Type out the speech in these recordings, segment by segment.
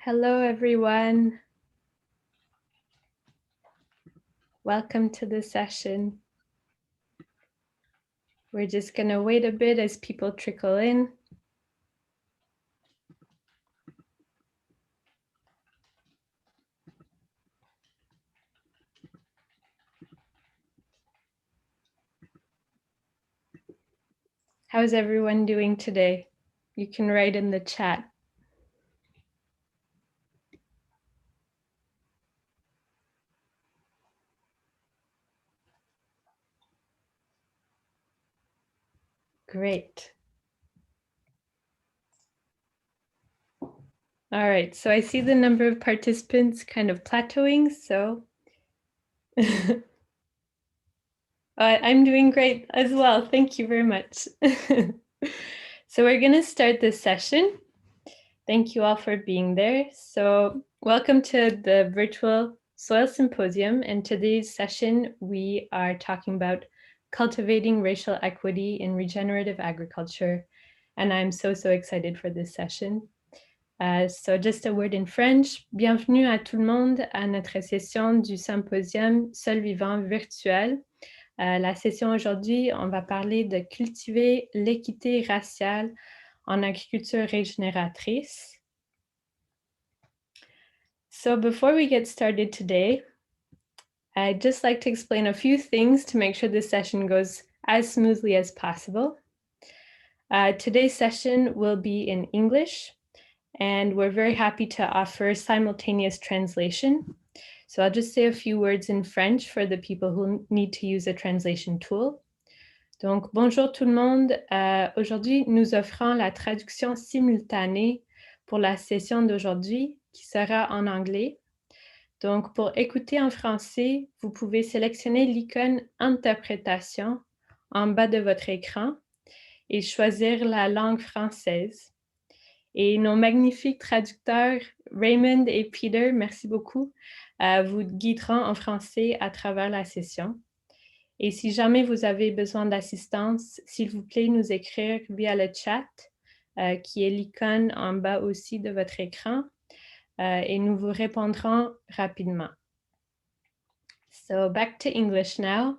Hello, everyone. Welcome to the session. We're just going to wait a bit as people trickle in. How's everyone doing today? You can write in the chat. Great. All right, so I see the number of participants kind of plateauing, so I'm doing great as well. Thank you very much. So we're going to start this session. Thank you all for being there. So welcome to the virtual Soil Symposium. And today's session, we are talking about cultivating racial equity in regenerative agriculture. And I'm so excited for this session. So just a word in French. Bienvenue à tout le monde à notre session du Symposium Sol vivant virtuel. La session aujourd'hui, on va parler de cultiver l'équité raciale en agriculture régénératrice. So before we get started today, I'd just like to explain a few things to make sure this session goes as smoothly as possible. Today's session will be in English, and we're very happy to offer simultaneous translation. So I'll just say a few words in French for the people who need to use a translation tool. Donc, bonjour tout le monde. Aujourd'hui, nous offrons la traduction simultanée pour la session d'aujourd'hui qui sera en anglais. Donc, pour écouter en français, vous pouvez sélectionner l'icône Interprétation en bas de votre écran et choisir la langue française. Et nos magnifiques traducteurs, Raymond et Peter, merci beaucoup, vous guideront en français à travers la session. Et si jamais vous avez besoin d'assistance, s'il vous plaît, nous écrire via le chat, qui est l'icône en bas aussi de votre écran, et nous vous répondrons rapidement. So back to English now.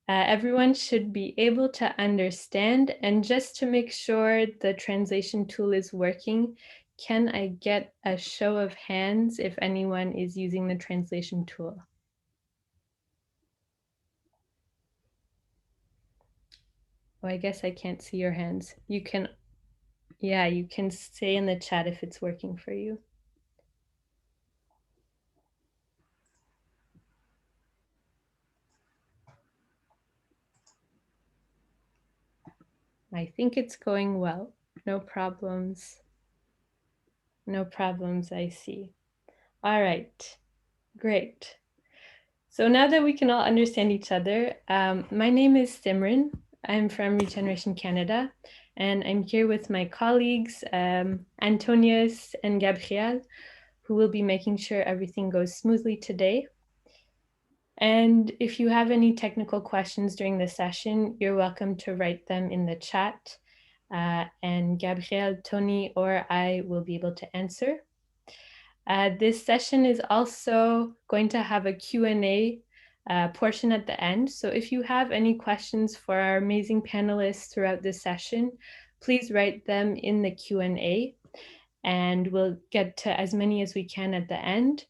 Everyone should be able to understand, and just to make sure the translation tool is working, can I get a show of hands if anyone is using the translation tool? Oh, I guess I can't see your hands. You can say in the chat if it's working for you. I think it's going well. No problems. No problems, I see. All right, great. So now that we can all understand each other, my name is Simran. I'm from Regeneration Canada, and I'm here with my colleagues, Antonius and Gabrielle, who will be making sure everything goes smoothly today. And if you have any technical questions during the session, you're welcome to write them in the chat, and Gabrielle, Tony, or I will be able to answer. This session is also going to have a Q&A portion at the end. So if you have any questions for our amazing panelists throughout this session, please write them in the Q&A, and we'll get to as many as we can at the end.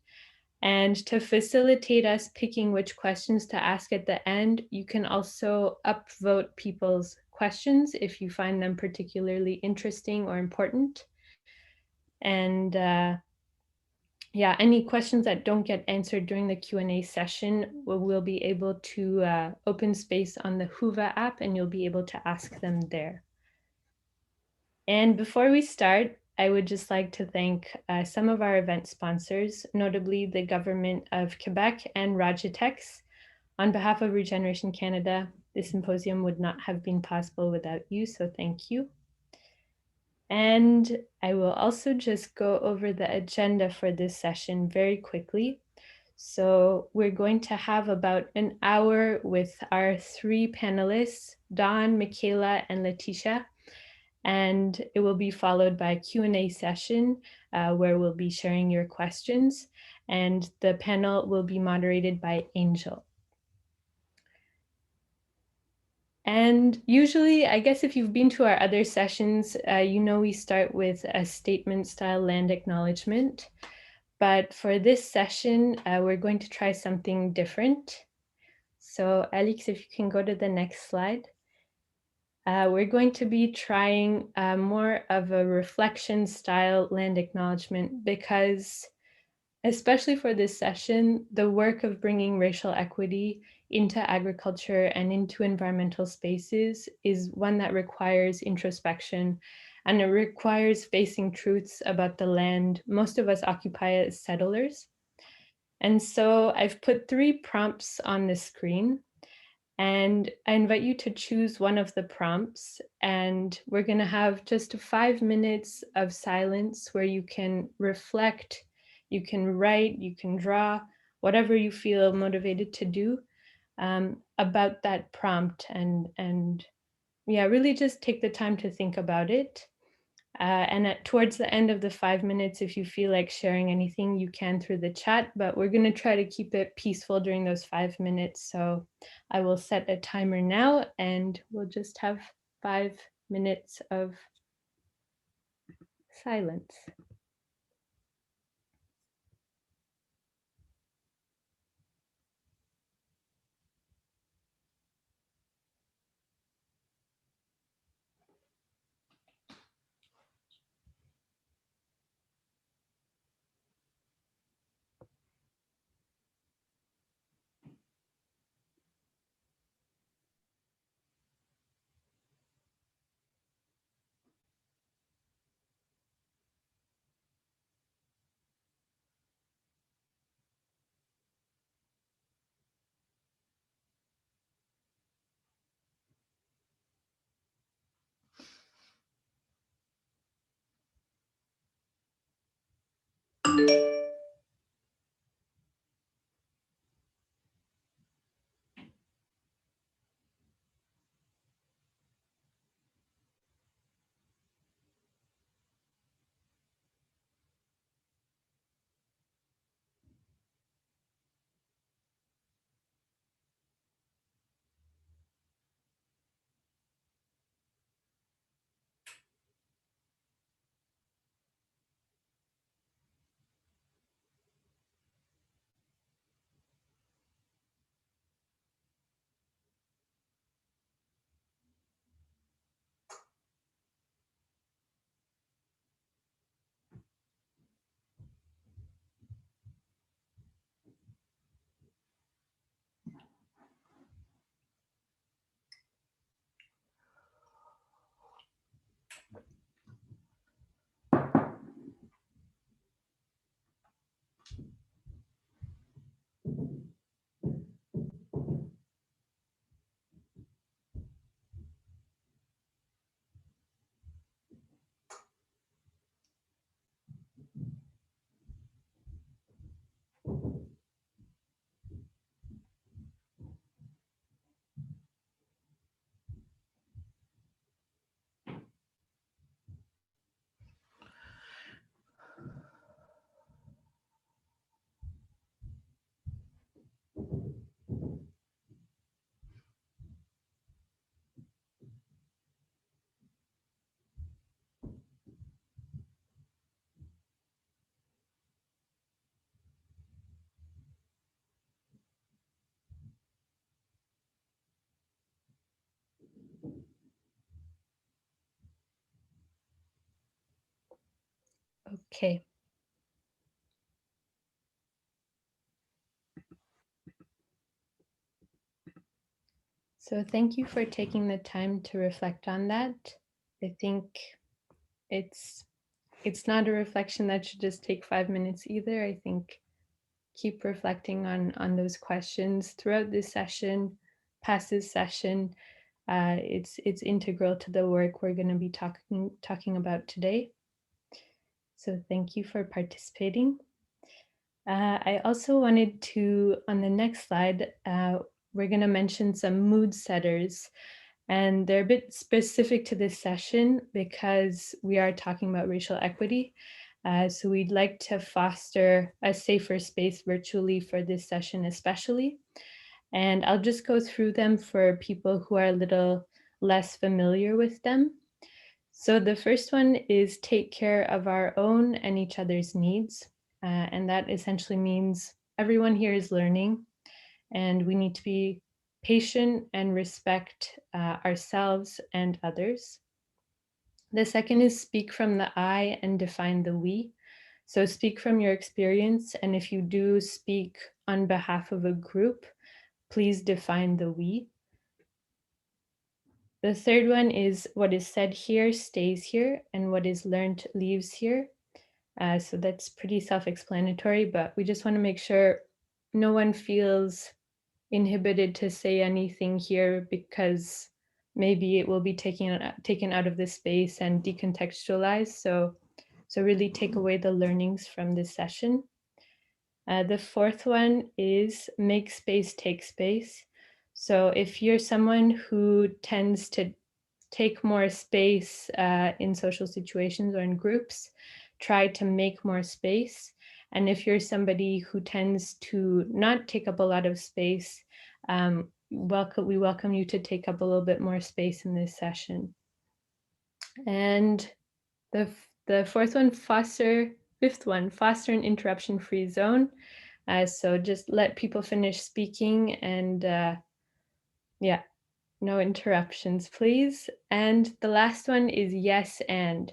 And to facilitate us picking which questions to ask at the end, you can also upvote people's questions if you find them particularly interesting or important. And any questions that don't get answered during the Q&A session, we'll be able to open space on the Whova app, and you'll be able to ask them there. And before we start, I would just like to thank some of our event sponsors, notably the Government of Quebec and Rogitex. On behalf of Regeneration Canada, this symposium would not have been possible without you, so thank you. And I will also just go over the agenda for this session very quickly. So we're going to have about an hour with our three panelists, Dawn, Michaela, and Letitia. And it will be followed by a Q&A session where we'll be sharing your questions, and the panel will be moderated by Angel. And usually, I guess if you've been to our other sessions, you know we start with a statement-style land acknowledgement. But for this session, we're going to try something different. So Alex, if you can go to the next slide. We're going to be trying more of a reflection style land acknowledgement because, especially for this session, the work of bringing racial equity into agriculture and into environmental spaces is one that requires introspection, and it requires facing truths about the land most of us occupy as settlers. And so I've put 3 prompts on the screen. And I invite you to choose one of the prompts, and we're going to have just 5 minutes of silence where you can reflect, you can write, you can draw, whatever you feel motivated to do about that prompt. And yeah, really just take the time to think about it. And towards the end of the 5 minutes, if you feel like sharing anything, you can through the chat, but we're going to try to keep it peaceful during those 5 minutes. So I will set a timer now, and we'll just have 5 minutes of silence. Okay. So thank you for taking the time to reflect on that. I think it's not a reflection that should just take 5 minutes either. I think keep reflecting on those questions throughout this session, past this session. It's integral to the work we're going to be talking about today. So thank you for participating. I also wanted to, on the next slide, we're going to mention some mood setters And they're a bit specific to this session because we are talking about racial equity. So we'd like to foster a safer space virtually for this session especially. And I'll just go through them for people who are a little less familiar with them. So the first one is take care of our own and each other's needs. And that essentially means everyone here is learning and we need to be patient and respect ourselves and others. The second is speak from the I and define the we. So speak from your experience. And if you do speak on behalf of a group, please define the we. The third one is what is said here stays here and what is learned leaves here. So that's pretty self-explanatory, but we just want to make sure no one feels inhibited to say anything here because maybe it will be taken out of this space and decontextualized. So really take away the learnings from this session. The fourth one is make space, take space. So if you're someone who tends to take more space in social situations or in groups, try to make more space. And if you're somebody who tends to not take up a lot of space, we welcome you to take up a little bit more space in this session. And the fifth one, foster an interruption-free zone. So just let people finish speaking and yeah, no interruptions, please. And the last one is yes and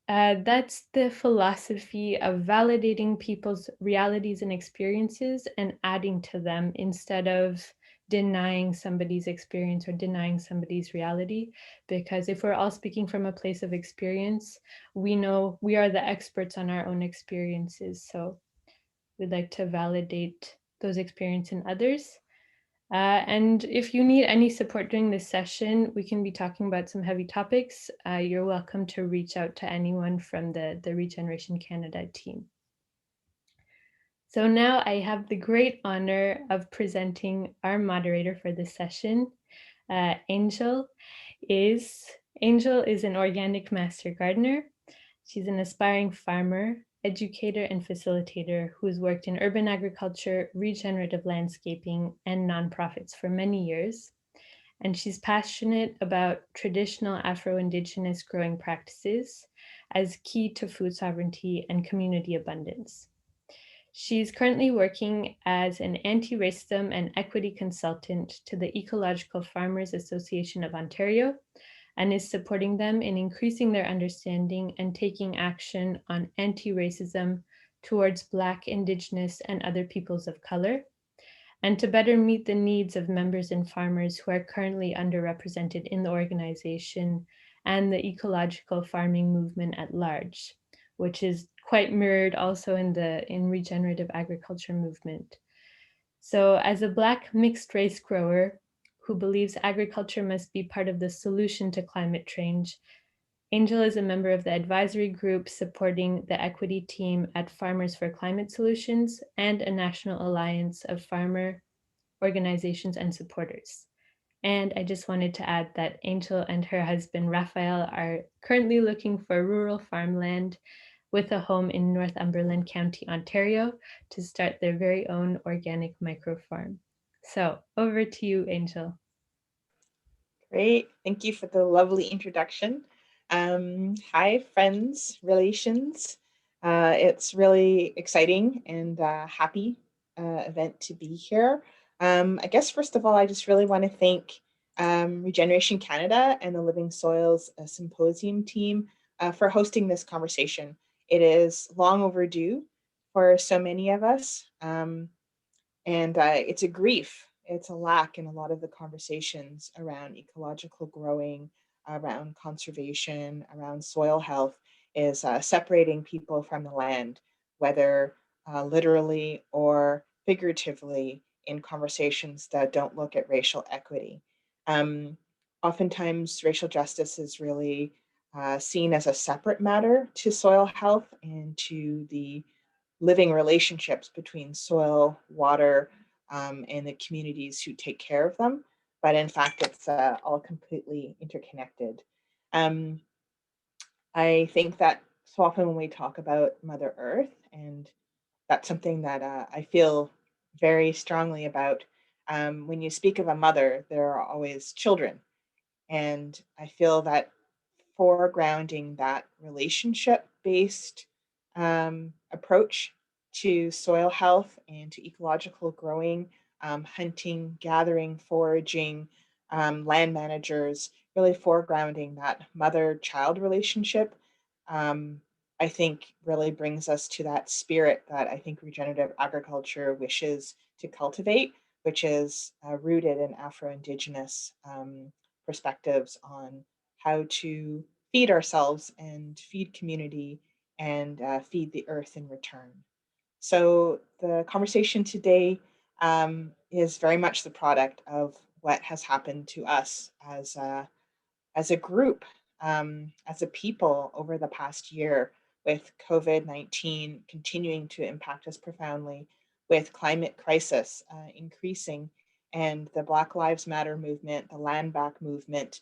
that's the philosophy of validating people's realities and experiences and adding to them instead of denying somebody's experience or denying somebody's reality. Because if we're all speaking from a place of experience, we know we are the experts on our own experiences. So we'd like to validate those experiences in others. And if you need any support during this session, we can be talking about some heavy topics. You're welcome to reach out to anyone from the Regeneration Canada team. So now I have the great honor of presenting our moderator for this session. Angel is an organic master gardener. She's an aspiring farmer, educator, and facilitator who has worked in urban agriculture, regenerative landscaping, and nonprofits for many years. And she's passionate about traditional Afro-Indigenous growing practices as key to food sovereignty and community abundance. She's currently working as an anti-racism and equity consultant to the Ecological Farmers Association of Ontario and is supporting them in increasing their understanding and taking action on anti-racism towards Black, Indigenous, and other peoples of color, and to better meet the needs of members and farmers who are currently underrepresented in the organization and the ecological farming movement at large, which is quite mirrored also in regenerative agriculture movement. So as a Black mixed race grower who believes agriculture must be part of the solution to climate change, Angel is a member of the advisory group supporting the equity team at Farmers for Climate Solutions and a national alliance of farmer organizations and supporters. And I just wanted to add that Angel and her husband, Raphael, are currently looking for rural farmland with a home in Northumberland County, Ontario, to start their very own organic microfarm. So over to you, Angel. Great. Thank you for the lovely introduction. Hi, friends, relations. It's really exciting and happy event to be here. I guess, first of all, I just really want to thank Regeneration Canada and the Living Soils Symposium team for hosting this conversation. It is long overdue for so many of us, and it's a grief. It's a lack in a lot of the conversations around ecological growing, around conservation, around soil health, is separating people from the land, whether literally or figuratively, in conversations that don't look at racial equity. Oftentimes, racial justice is really seen as a separate matter to soil health and to the living relationships between soil, water, and the communities who take care of them. but in fact, it's all completely interconnected. I think that so often when we talk about Mother Earth, and that's something that I feel very strongly about, when you speak of a mother, there are always children. And I feel that foregrounding that relationship-based approach to soil health and to ecological growing, hunting, gathering, foraging, land managers, really foregrounding that mother-child relationship, um, I think really brings us to that spirit that I think regenerative agriculture wishes to cultivate, which is rooted in Afro-Indigenous perspectives on how to feed ourselves and feed community and feed the earth in return. So the conversation today is very much the product of what has happened to us as a group, as a people over the past year, with COVID-19 continuing to impact us profoundly, with climate crisis increasing, and the Black Lives Matter movement, the Land Back movement.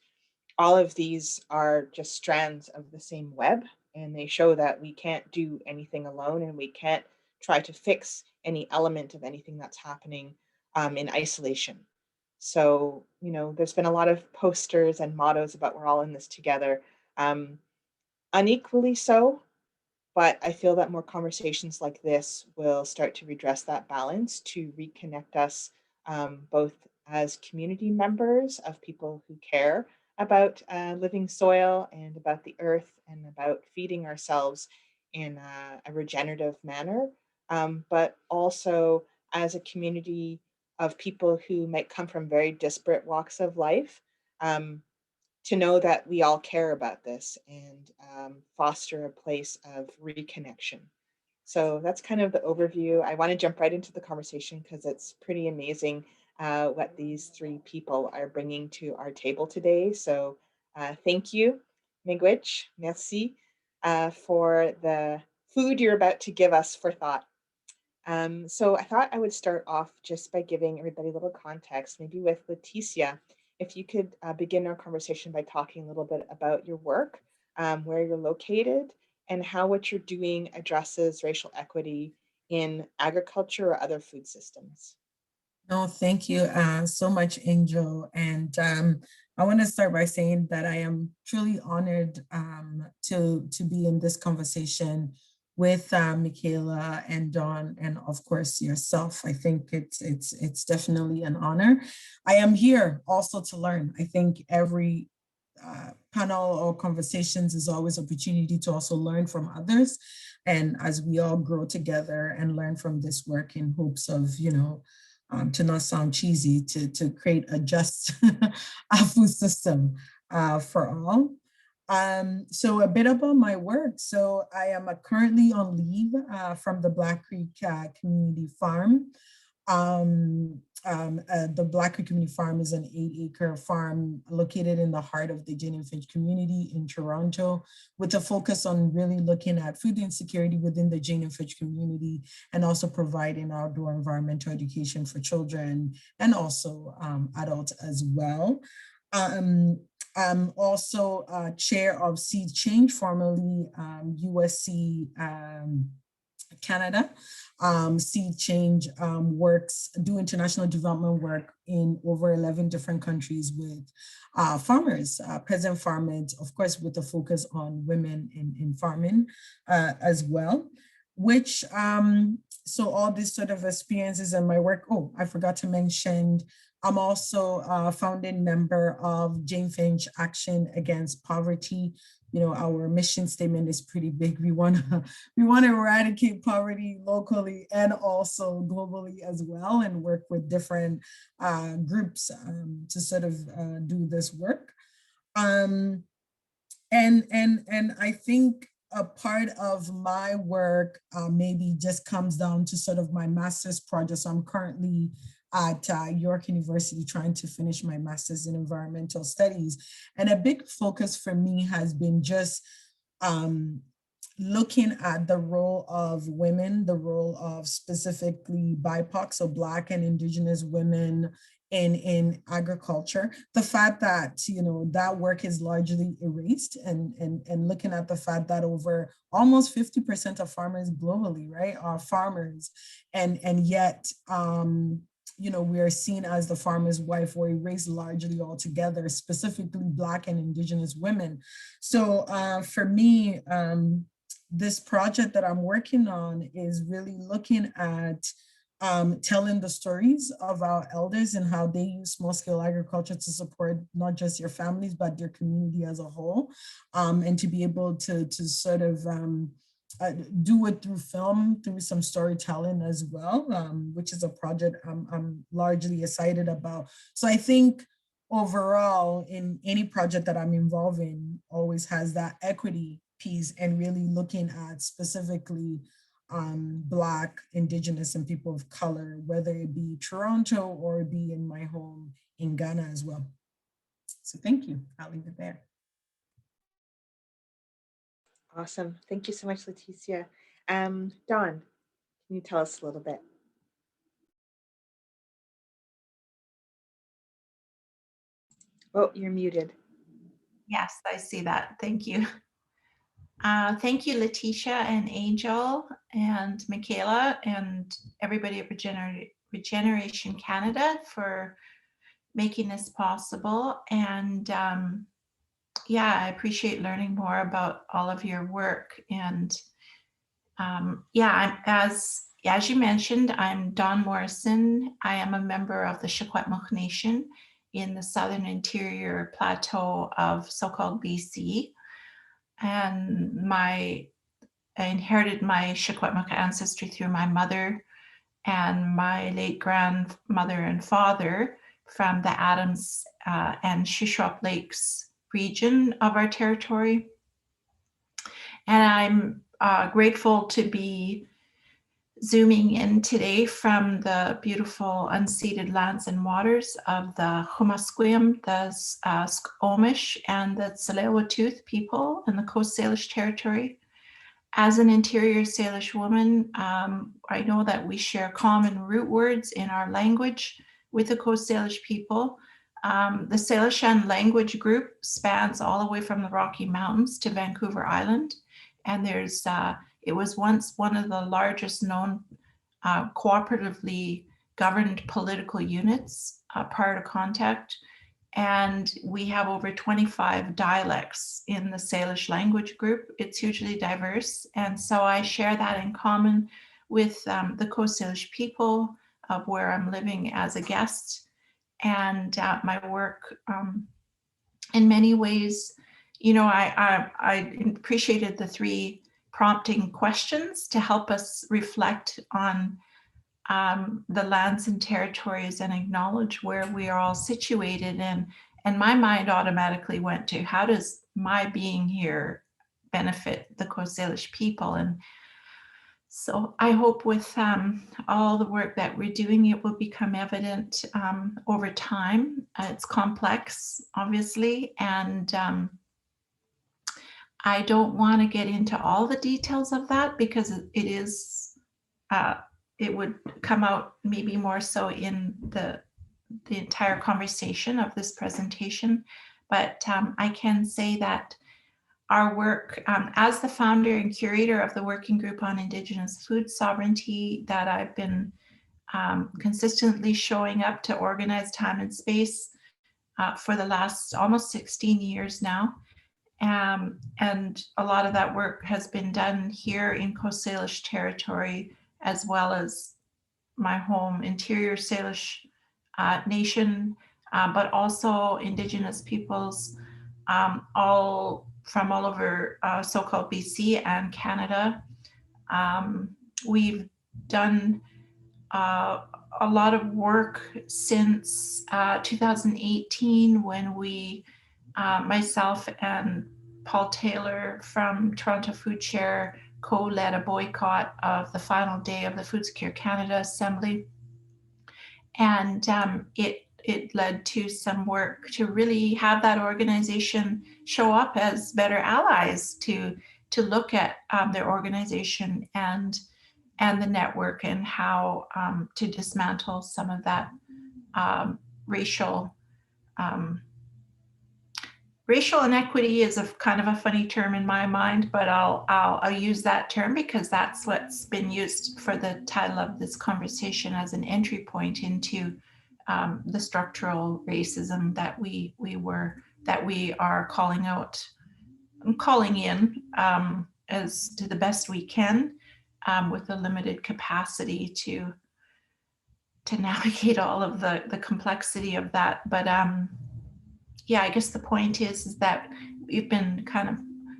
All of these are just strands of the same web, and they show that we can't do anything alone, and we can't try to fix any element of anything that's happening in isolation. So, there's been a lot of posters and mottos about we're all in this together. Um, Unequally so, but I feel that more conversations like this will start to redress that balance, to reconnect us, both as community members of people who care about living soil and about the earth and about feeding ourselves in a regenerative manner, but also as a community of people who might come from very disparate walks of life. Um, to know that we all care about this and foster a place of reconnection. So that's kind of the overview. I want to jump right into the conversation because it's pretty amazing what these three people are bringing to our table today. So thank you, Miigwech, merci, for the food you're about to give us for thought. So I thought I would start off just by giving everybody a little context, maybe with Leticia. If you could begin our conversation by talking a little bit about your work, where you're located, and how what you're doing addresses racial equity in agriculture or other food systems. No, thank you so much, Angel. And I want to start by saying that I am truly honored to be in this conversation with Michaela and Dawn, and of course yourself. I think it's definitely an honor. I am here also to learn. I think every panel or conversations is always opportunity to also learn from others, and as we all grow together and learn from this work in hopes of to not sound cheesy, to create a just food system for all. So a bit about my work. So I am currently on leave from the Black Creek Community Farm. The Black Creek Community Farm is an 8-acre farm located in the heart of the Jane and Finch community in Toronto, with a focus on really looking at food insecurity within the Jane and Finch community, and also providing outdoor environmental education for children and also adults as well. I'm also chair of Seed Change, formerly USC Canada. Seed Change do international development work in over 11 different countries with farmers, peasant farmers, of course, with a focus on women in farming as well, which, so all these sort of experiences and my work, oh, I forgot to mention, I'm also a founding member of Jane Finch Action Against Poverty. Our mission statement is pretty big. We want to eradicate poverty locally and also globally as well, and work with different groups to sort of do this work. And I think a part of my work maybe just comes down to sort of my master's project. So I'm currently at York University trying to finish my master's in environmental studies. And a big focus for me has been just looking at the role of women, the role of specifically BIPOC, so Black and Indigenous women in agriculture, the fact that, you know, that work is largely erased, and looking at the fact that over almost 50% of farmers globally, right, are farmers, and yet, you know, we are seen as the farmer's wife or erased largely altogether, specifically Black and Indigenous women. So for me, this project that I'm working on is really looking at telling the stories of our elders and how they use small-scale agriculture to support not just your families, but their community as a whole, and to be able to sort of do it through film, through some storytelling as well, which is a project I'm largely excited about. So I think overall, in any project that I'm involved in, always has that equity piece, and really looking at specifically Black, Indigenous, and people of color, whether it be Toronto or it be in my home in Ghana as well. So thank you. I'll leave it there. Awesome. Thank you so much, Leticia. Dawn, can you tell us a little bit? Oh, you're muted. Yes, I see that. Thank you. Thank you, Leticia and Angel and Michaela and everybody at Regeneration Canada for making this possible. And yeah, I appreciate learning more about all of your work. And yeah, as you mentioned, I'm Dawn Morrison. I am a member of the Secwepemc Nation in the Southern Interior Plateau of so-called BC. And I inherited my Secwepemc ancestry through my mother and my late grandmother and father from the Adams and Shuswap Lakes region of our territory. And I'm grateful to be zooming in today from the beautiful unceded lands and waters of the Humasquim, the Squamish, and the Tsleil-Waututh people in the Coast Salish territory. As an interior Salish woman, I know that we share common root words in our language with the Coast Salish people. The Salishan language group spans all the way from the Rocky Mountains to Vancouver Island. And there's it was once one of the largest known cooperatively governed political units prior to contact. And we have over 25 dialects in the Salish language group. It's hugely diverse. And so I share that in common with the Coast Salish people of where I'm living as a guest. And my work in many ways, you know, I appreciated the 3 prompting questions to help us reflect on the lands and territories and acknowledge where we are all situated. And my mind automatically went to, how does my being here benefit the Coast Salish people? And so I hope with all the work that we're doing, it will become evident over time. It's complex, obviously, and I don't want to get into all the details of that because it is, it would come out maybe more so in the entire conversation of this presentation. But I can say that our work as the founder and curator of the Working Group on Indigenous Food Sovereignty, that I've been consistently showing up to organize time and space for the last almost 16 years now. And a lot of that work has been done here in Coast Salish territory, as well as my home interior Salish nation, but also Indigenous peoples, all from all over so-called BC and Canada. We've done a lot of work since 2018 when we, myself and Paul Taylor from Toronto Food Share co-led a boycott of the final day of the Food Secure Canada Assembly. And it led to some work to really have that organization show up as better allies to look at their organization and the network, and how to dismantle some of that racial inequity is a kind of a funny term in my mind, but I'll use that term because that's what's been used for the title of this conversation as an entry point into the structural racism that we are calling out and calling in as to the best we can, with a limited capacity to navigate all of the complexity of that. But yeah, I guess the point is that we've been kind of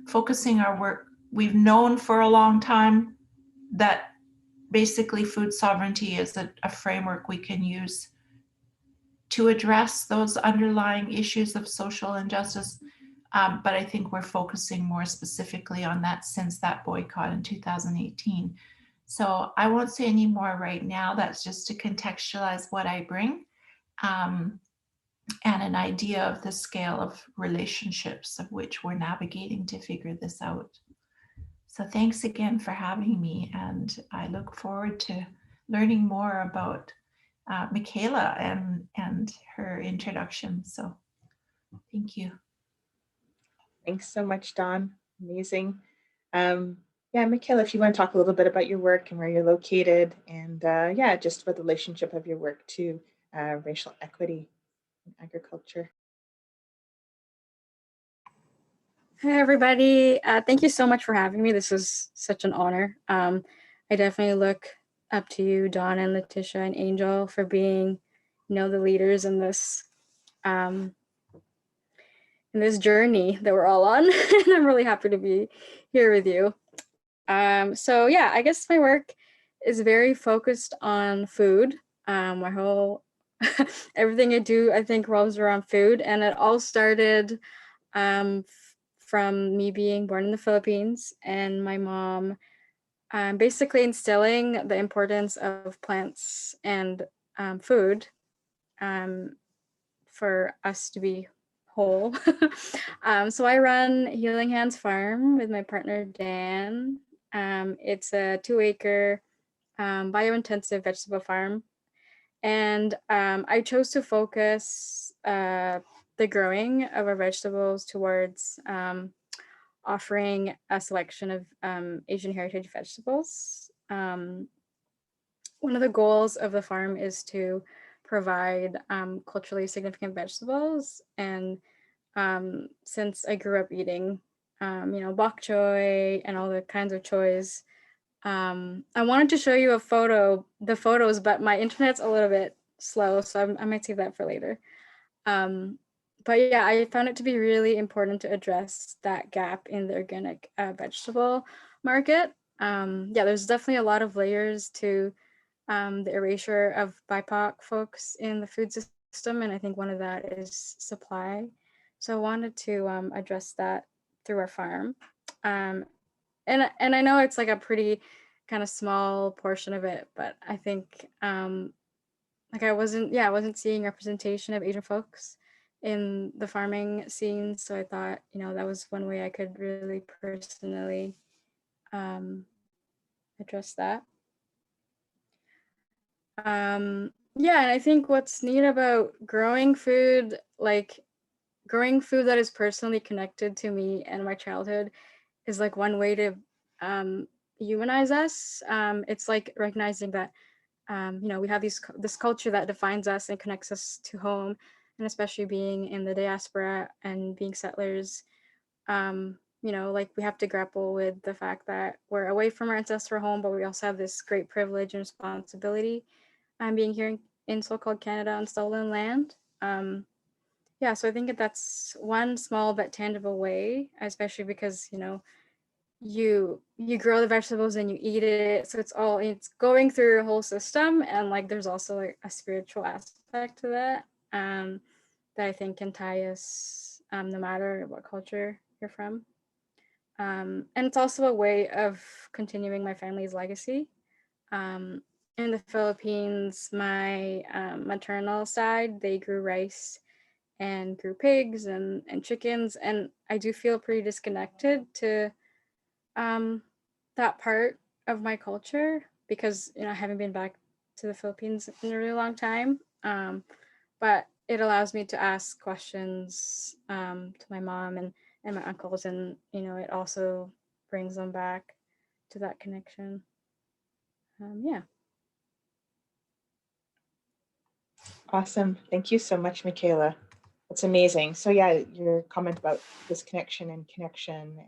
focusing our work. We've known for a long time that basically food sovereignty is a framework we can use to address those underlying issues of social injustice. But I think we're focusing more specifically on that since that boycott in 2018. So I won't say any more right now. That's just to contextualize what I bring. And an idea of the scale of relationships of which we're navigating to figure this out. So thanks again for having me, and I look forward to learning more about Michaela and her introduction. So thank you. Thanks so much, Dawn. Amazing. Yeah, Michaela, if you want to talk a little bit about your work and where you're located, and yeah, just about the relationship of your work to racial equity in agriculture. Hi, everybody. Thank you so much for having me. This is such an honor. I definitely look up to you, Dawn and Letitia and Angel, for being, the leaders in this journey that we're all on. And I'm really happy to be here with you. So yeah, I guess my work is very focused on food. My whole everything I do, I think, revolves around food, and it all started from me being born in the Philippines and my mom basically instilling the importance of plants and food for us to be whole. So I run Healing Hands Farm with my partner, Dan. It's a 2-acre bio-intensive vegetable farm. And I chose to focus the growing of our vegetables towards offering a selection of Asian heritage vegetables. One of the goals of the farm is to provide culturally significant vegetables. And since I grew up eating, bok choy and all the kinds of choys, I wanted to show you the photos, but my internet's a little bit slow, so I might save that for later. But yeah, I found it to be really important to address that gap in the organic vegetable market. Yeah, there's definitely a lot of layers to the erasure of BIPOC folks in the food system, and I think one of that is supply. So I wanted to address that through our farm. And I know it's like a pretty kind of small portion of it, but I think like I wasn't seeing representation of Asian folks in the farming scene. So I thought, that was one way I could really personally address that. Yeah, and I think what's neat about growing food that is personally connected to me and my childhood is like one way to humanize us. It's like recognizing that we have this culture that defines us and connects us to home, and especially being in the diaspora and being settlers, like we have to grapple with the fact that we're away from our ancestral home, but we also have this great privilege and responsibility being here in so-called Canada on stolen land. Yeah, so I think that's one small but tangible way, especially because, you grow the vegetables and you eat it. So it's going through your whole system. And like, there's also like a spiritual aspect to that, that I think can tie us no matter what culture you're from. And it's also a way of continuing my family's legacy. In the Philippines, my maternal side, they grew rice and grew pigs and chickens. And I do feel pretty disconnected to that part of my culture because, I haven't been back to the Philippines in a really long time. But it allows me to ask questions to my mom and my uncles, and it also brings them back to that connection. Yeah. Awesome. Thank you so much, Michaela. That's amazing. So yeah, your comment about disconnection and connection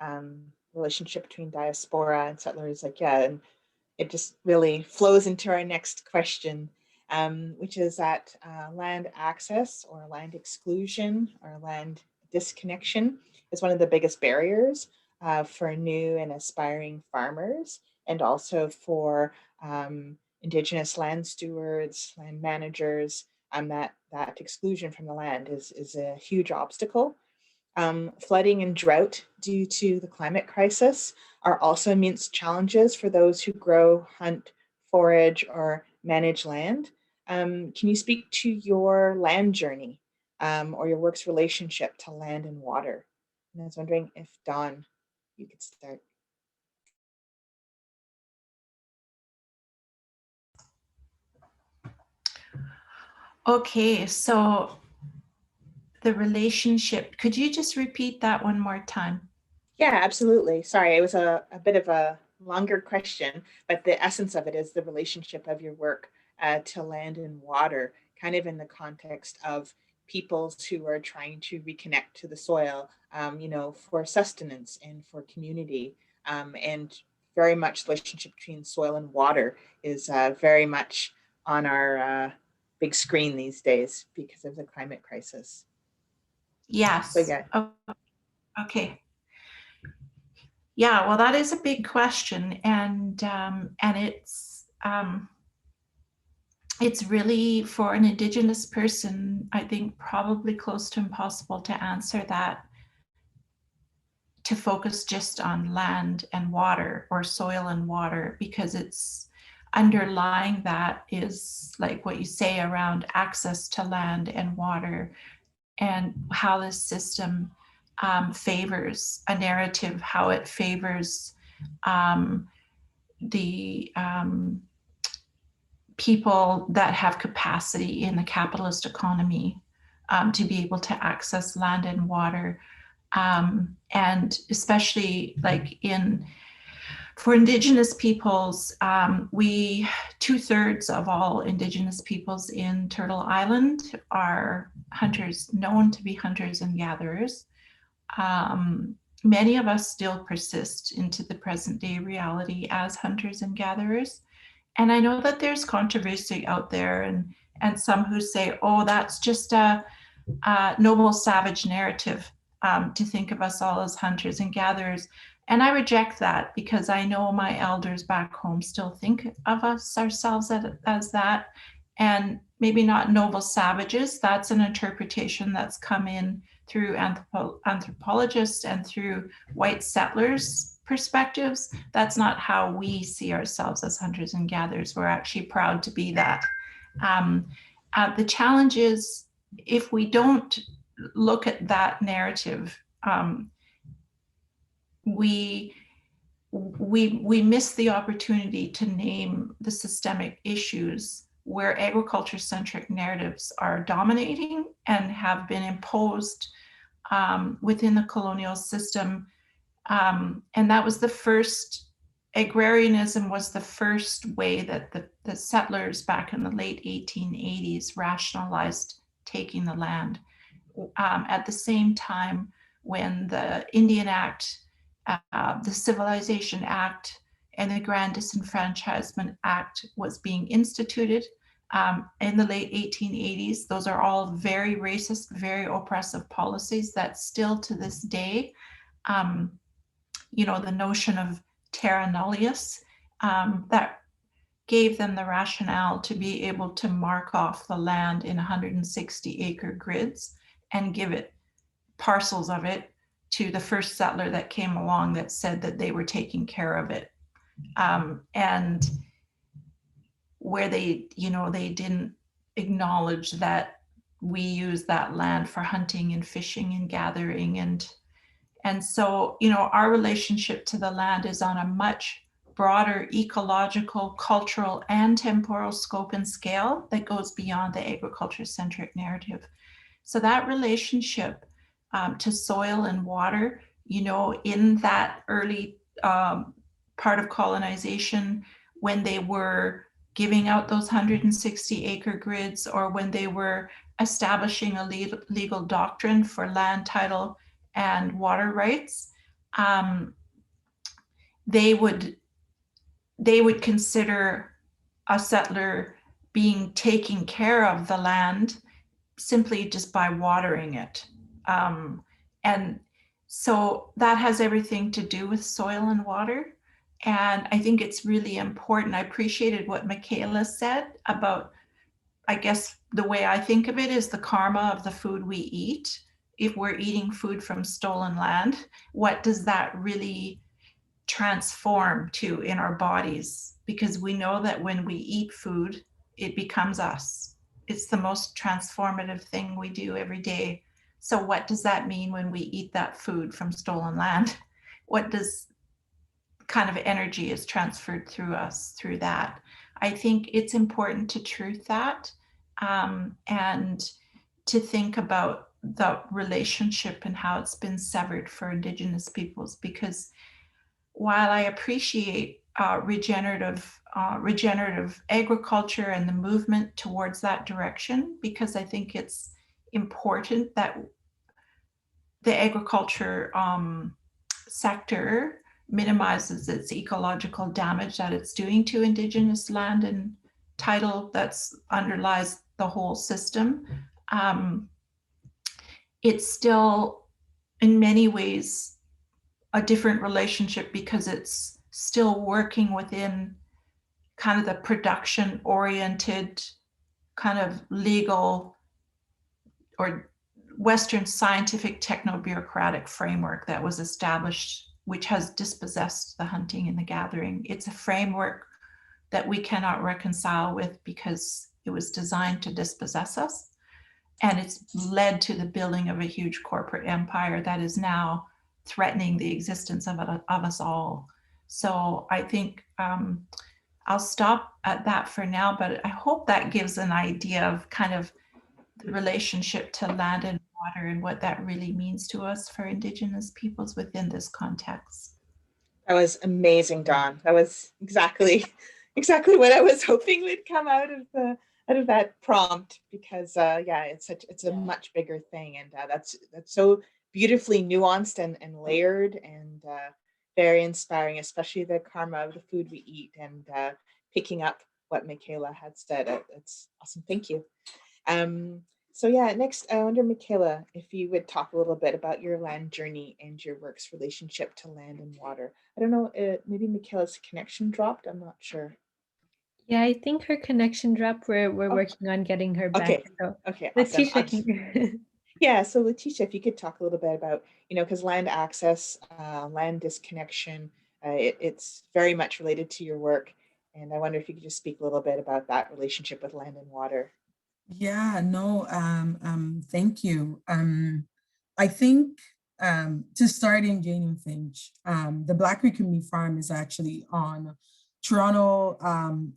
and relationship between diaspora and settlers, like, yeah, and it just really flows into our next question, which is that land access or land exclusion or land disconnection is one of the biggest barriers for new and aspiring farmers, and also for Indigenous land stewards, land managers. That exclusion from the land is a huge obstacle. Flooding and drought due to the climate crisis are also immense challenges for those who grow, hunt, forage, or manage land. Can you speak to your land journey or your work's relationship to land and water? And I was wondering if Dawn, you could start. Okay, so the relationship, could you just repeat that one more time? Yeah, absolutely. Sorry, it was a bit of a longer question, but the essence of it is the relationship of your work to land and water, kind of in the context of peoples who are trying to reconnect to the soil, for sustenance and for community. And very much the relationship between soil and water is very much on our big screen these days because of the climate crisis. Yes. So yeah. Oh, okay. Yeah, well, that is a big question, and it's really, for an Indigenous person, I think probably close to impossible to answer that, to focus just on land and water or soil and water, because it's underlying that is like what you say around access to land and water, and how this system favors a narrative, how it favors the people that have capacity in the capitalist economy to be able to access land and water. And especially like for Indigenous peoples, 2/3 of all Indigenous peoples in Turtle Island are hunters, known to be hunters and gatherers. Many of us still persist into the present day reality as hunters and gatherers. And I know that there's controversy out there, and some who say, oh, that's just a noble savage narrative to think of us all as hunters and gatherers. And I reject that, because I know my elders back home still think of us ourselves as that, and maybe not noble savages. That's an interpretation that's come in through anthropologists and through white settlers' perspectives. That's not how we see ourselves as hunters and gatherers. We're actually proud to be that. The challenge is, if we don't look at that narrative, we miss the opportunity to name the systemic issues where agriculture-centric narratives are dominating and have been imposed within the colonial system. And that was the first, agrarianism was the first way that the settlers back in the late 1880s rationalized taking the land. At the same time, when the Indian Act, the Civilization Act, and the Grand Disenfranchisement Act was being instituted in the late 1880s. Those are all very racist, very oppressive policies that still to this day, the notion of terra nullius, that gave them the rationale to be able to mark off the land in 160-acre grids and give it parcels of it to the first settler that came along that said that they were taking care of it. And where they didn't acknowledge that we use that land for hunting and fishing and gathering And so, you know, our relationship to the land is on a much broader ecological, cultural, and temporal scope and scale that goes beyond the agriculture-centric narrative. So that relationship to soil and water, you know, in that early part of colonization, when they were giving out those 160-acre grids, or when they were establishing a legal doctrine for land title and water rights, they would consider a settler being taking care of the land simply just by watering it. And so that has everything to do with soil and water. And I think it's really important. I appreciated what Michaela said about, I guess the way I think of it is the karma of the food we eat. If we're eating food from stolen land, what does that really transform to in our bodies? Because we know that when we eat food, it becomes us. It's the most transformative thing we do every day. So what does that mean when we eat that food from stolen land? What does kind of energy is transferred through us through that? I think it's important to truth that and to think about the relationship and how it's been severed for Indigenous peoples, because while I appreciate regenerative agriculture and the movement towards that direction, because I think it's important that the agriculture sector minimizes its ecological damage that it's doing to Indigenous land and title that's underlies the whole system. It's still in many ways a different relationship, because it's still working within kind of the production oriented kind of legal or Western scientific techno-bureaucratic framework that was established, which has dispossessed the hunting and the gathering. It's a framework that we cannot reconcile with because it was designed to dispossess us. And it's led to the building of a huge corporate empire that is now threatening the existence of us all. So I think I'll stop at that for now, but I hope that gives an idea of kind of the relationship to land and water and what that really means to us for Indigenous peoples within this context. That was amazing, Dawn. That was exactly what I was hoping would come out of that prompt, because yeah, it's a much bigger thing, and that's so beautifully nuanced and layered, and very inspiring, especially the karma of the food we eat, and picking up what Michaela had said. It's awesome. Thank you. So yeah, next I wonder, Michaela, if you would talk a little bit about your land journey and your work's relationship to land and water. I don't know, maybe Michaela's connection dropped. I'm not sure. Yeah, I think her connection dropped. We're working on getting her back. Okay. So Okay. Letitia Awesome. can. Yeah. So Letitia, if you could talk a little bit about, because land access, land disconnection, it's very much related to your work. And I wonder if you could just speak a little bit about that relationship with land and water. Yeah, no, thank you. I think to start in Jane and Finch, the Black Creek Community Farm is actually on Toronto.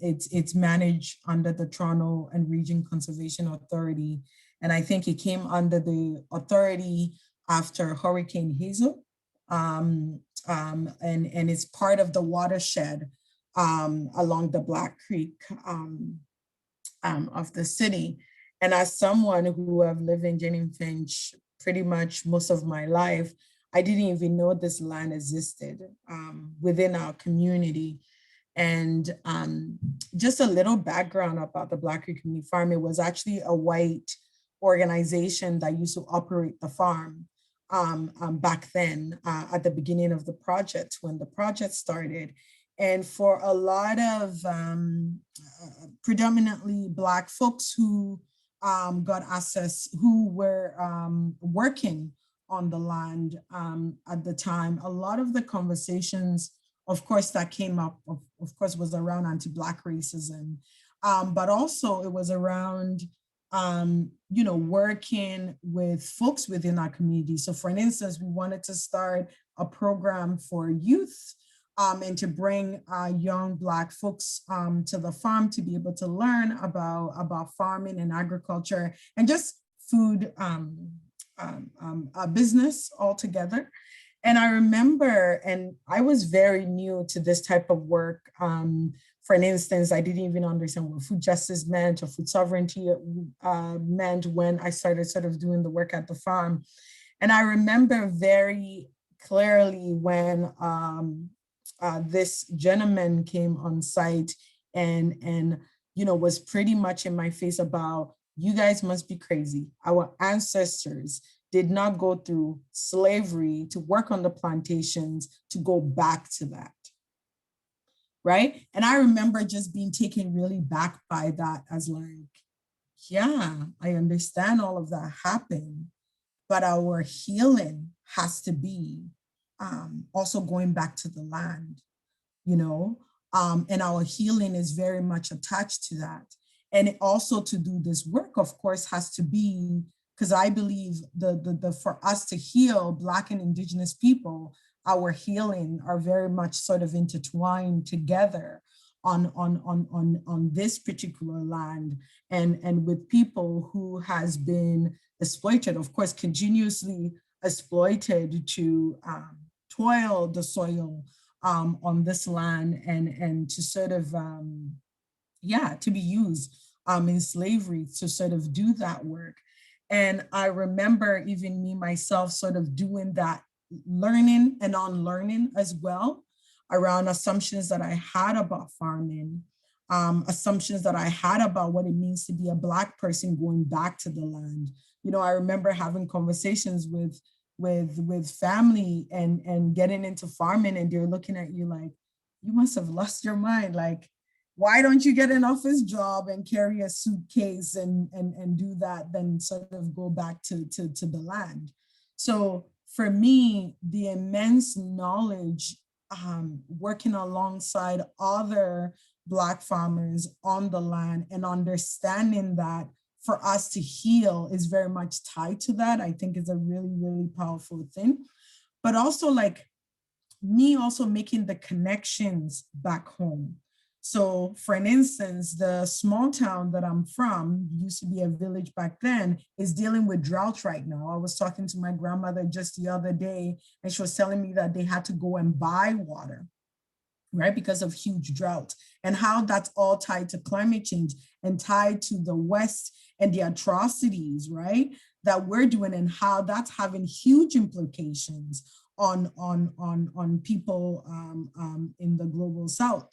It's managed under the Toronto and Region Conservation Authority. And I think it came under the authority after Hurricane Hazel. And it's part of the watershed along the Black Creek of the city. And as someone who have lived in Jane and Finch pretty much most of my life, I didn't even know this land existed within our community. And just a little background about the Black Creek Community Farm. It was actually a white organization that used to operate the farm back then at the beginning of the project, when the project started. And for a lot of predominantly Black folks who got access, who were working on the land at the time, a lot of the conversations, of course, that came up, of course, was around anti-Black racism, but also it was around you know, working with folks within our community. So for instance, we wanted to start a program for youth and to bring young Black folks to the farm to be able to learn about farming and agriculture and just food business altogether. And I remember, and I was very new to this type of work. For instance, I didn't even understand what food justice meant or food sovereignty meant when I started sort of doing the work at the farm. And I remember very clearly when this gentleman came on site and you know, was pretty much in my face about, you guys must be crazy. Our ancestors did not go through slavery to work on the plantations to go back to that, right? And I remember just being taken really back by that as like, yeah, I understand all of that happened, but our healing has to be also going back to the land, you know, and our healing is very much attached to that. And it also to do this work, of course, has to be, because I believe for us to heal Black and Indigenous people, our healing are very much sort of intertwined together on this particular land and with people who has been exploited, of course, continuously exploited to toil the soil on this land and to sort of, to be used in slavery to sort of do that work. And I remember even me myself sort of doing that learning and unlearning as well around assumptions that I had about farming, assumptions that I had about what it means to be a Black person going back to the land. You know, I remember having conversations with family and getting into farming, and they're looking at you like, you must have lost your mind. Like, why don't you get an office job and carry a suitcase and do that, then sort of go back to the land? So for me, the immense knowledge working alongside other Black farmers on the land and understanding that for us to heal is very much tied to that, I think is a really, really powerful thing. But also like me also making the connections back home. So for an instance, the small town that I'm from, used to be a village back then, is dealing with drought right now. I was talking to my grandmother just the other day, and she was telling me that they had to go and buy water, right, because of huge drought, and how that's all tied to climate change and tied to the West and the atrocities, right, that we're doing, and how that's having huge implications on people in the global South.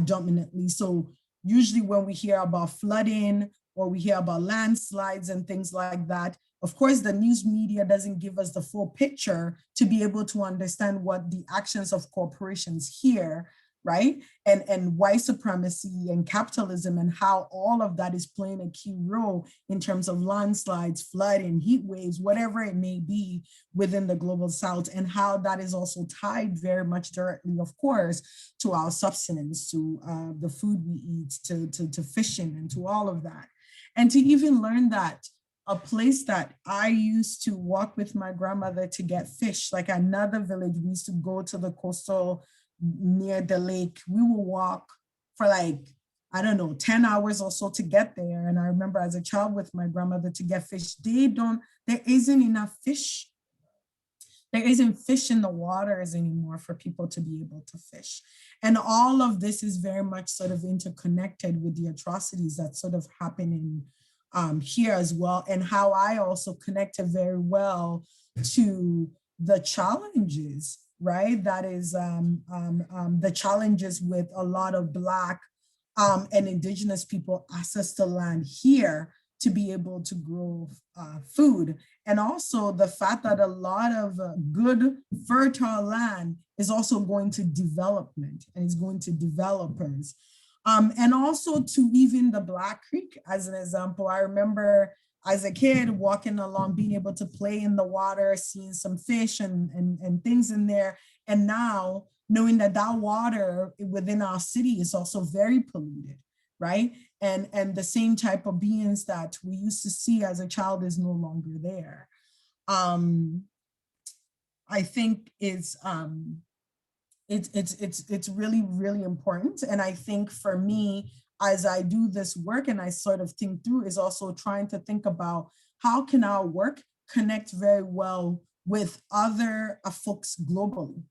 Dominantly. So usually when we hear about flooding or we hear about landslides and things like that, of course, the news media doesn't give us the full picture to be able to understand what the actions of corporations here, right? And white supremacy and capitalism and how all of that is playing a key role in terms of landslides, flooding, heat waves, whatever it may be within the global South, and how that is also tied very much directly, of course, to our subsistence, to the food we eat, to fishing, and to all of that. And to even learn that a place that I used to walk with my grandmother to get fish, like another village, we used to go to the coastal near the lake. We will walk for like, I don't know, 10 hours or so to get there. And I remember as a child with my grandmother to get fish, there isn't enough fish. There isn't fish in the waters anymore for people to be able to fish. And all of this is very much sort of interconnected with the atrocities that sort of happening here as well. And how I also connected very well to the challenges, right? That is the challenges with a lot of Black and Indigenous people access to land here to be able to grow food. And also the fact that a lot of good fertile land is also going to development and is going to developers. And also to even the Black Creek, as an example. I remember as a kid walking along, being able to play in the water, seeing some fish and things in there. And now knowing that that water within our city is also very polluted, right? and the same type of beings that we used to see as a child is no longer there. I think it's really, really important. And I think for me, as I do this work and I sort of think through, is also trying to think about how can our work connect very well with other folks globally,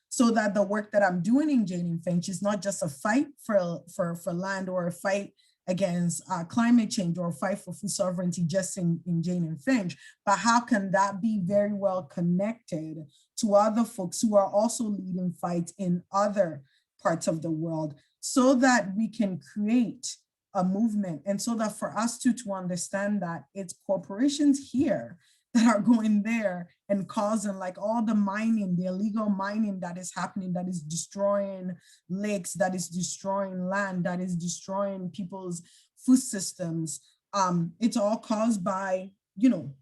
so that the work that I'm doing in Jane and Finch is not just a fight for land or a fight against climate change or a fight for food sovereignty just in Jane and Finch, but how can that be very well connected to other folks who are also leading fights in other parts of the world, so that we can create a movement, and so that for us to understand that it's corporations here that are going there and causing, like, all the mining, the illegal mining that is happening, that is destroying lakes, that is destroying land, that is destroying people's food systems. It's all caused by, you know,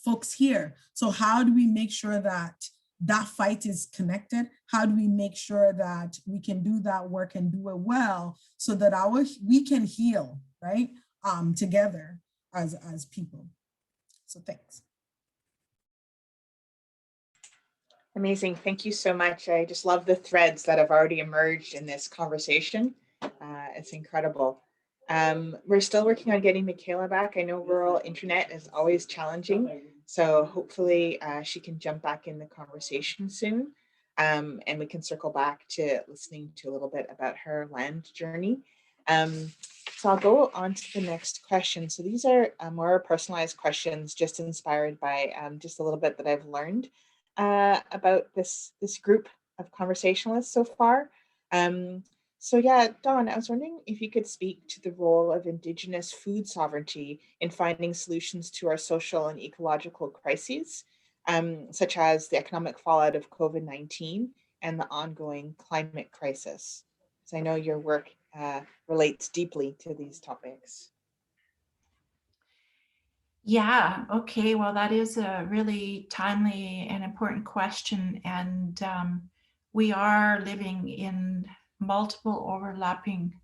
folks here. So how do we make sure that that fight is connected? How do we make sure that we can do that work and do it well, so that we can heal, right? Together as people. So thanks. Amazing. Thank you so much. I just love the threads that have already emerged in this conversation. It's incredible. We're still working on getting Michaela back. I know rural internet is always challenging, so hopefully she can jump back in the conversation soon, and we can circle back to listening to a little bit about her land journey. So I'll go on to the next question. So these are more personalized questions, just inspired by just a little bit that I've learned about this group of conversationalists so far. So yeah, Dawn, I was wondering if you could speak to the role of Indigenous food sovereignty in finding solutions to our social and ecological crises, such as the economic fallout of COVID-19 and the ongoing climate crisis. So I know your work relates deeply to these topics. Yeah, okay, well, that is a really timely and important question. And we are living in multiple overlapping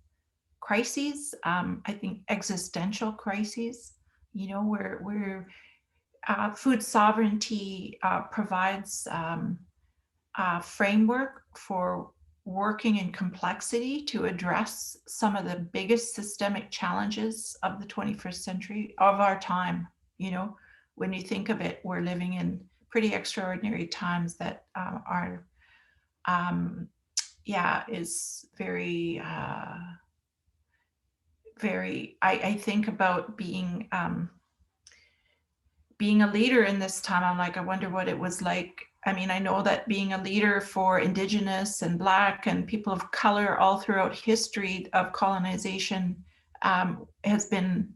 crises, I think existential crises. You know, where food sovereignty provides a framework for working in complexity to address some of the biggest systemic challenges of the 21st century, of our time. You know, when you think of it, we're living in pretty extraordinary times that is very, I think about being a leader in this time. I'm like, I wonder what it was like. I mean, I know that being a leader for Indigenous and Black and people of color all throughout history of colonization has been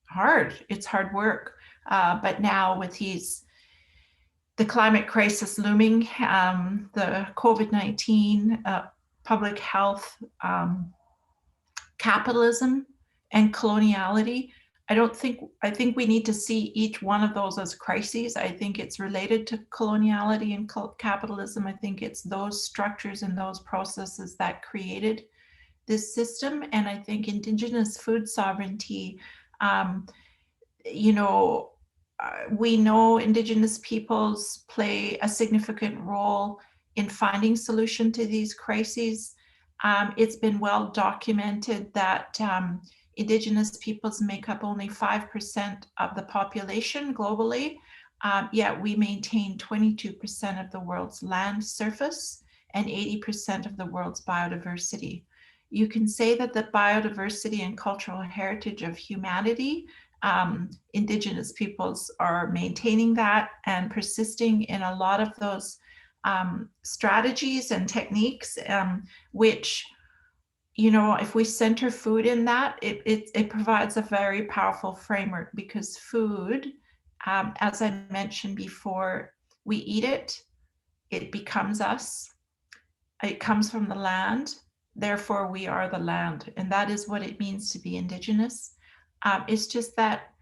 hard. It's hard work. But now with the climate crisis looming, the COVID-19, public health, capitalism, and coloniality, I think we need to see each one of those as crises. I think it's related to coloniality and capitalism. I think it's those structures and those processes that created this system. And I think Indigenous food sovereignty, you know, we know Indigenous peoples play a significant role in finding solution to these crises. It's been well documented that Indigenous peoples make up only 5% of the population globally, yet we maintain 22% of the world's land surface and 80% of the world's biodiversity. You can say that the biodiversity and cultural heritage of humanity, Indigenous peoples are maintaining that and persisting in a lot of those strategies and techniques, which, you know, if we center food in that, it provides a very powerful framework, because food, as I mentioned before, we eat it, it becomes us, it comes from the land, therefore we are the land. And that is what it means to be Indigenous. It's just that,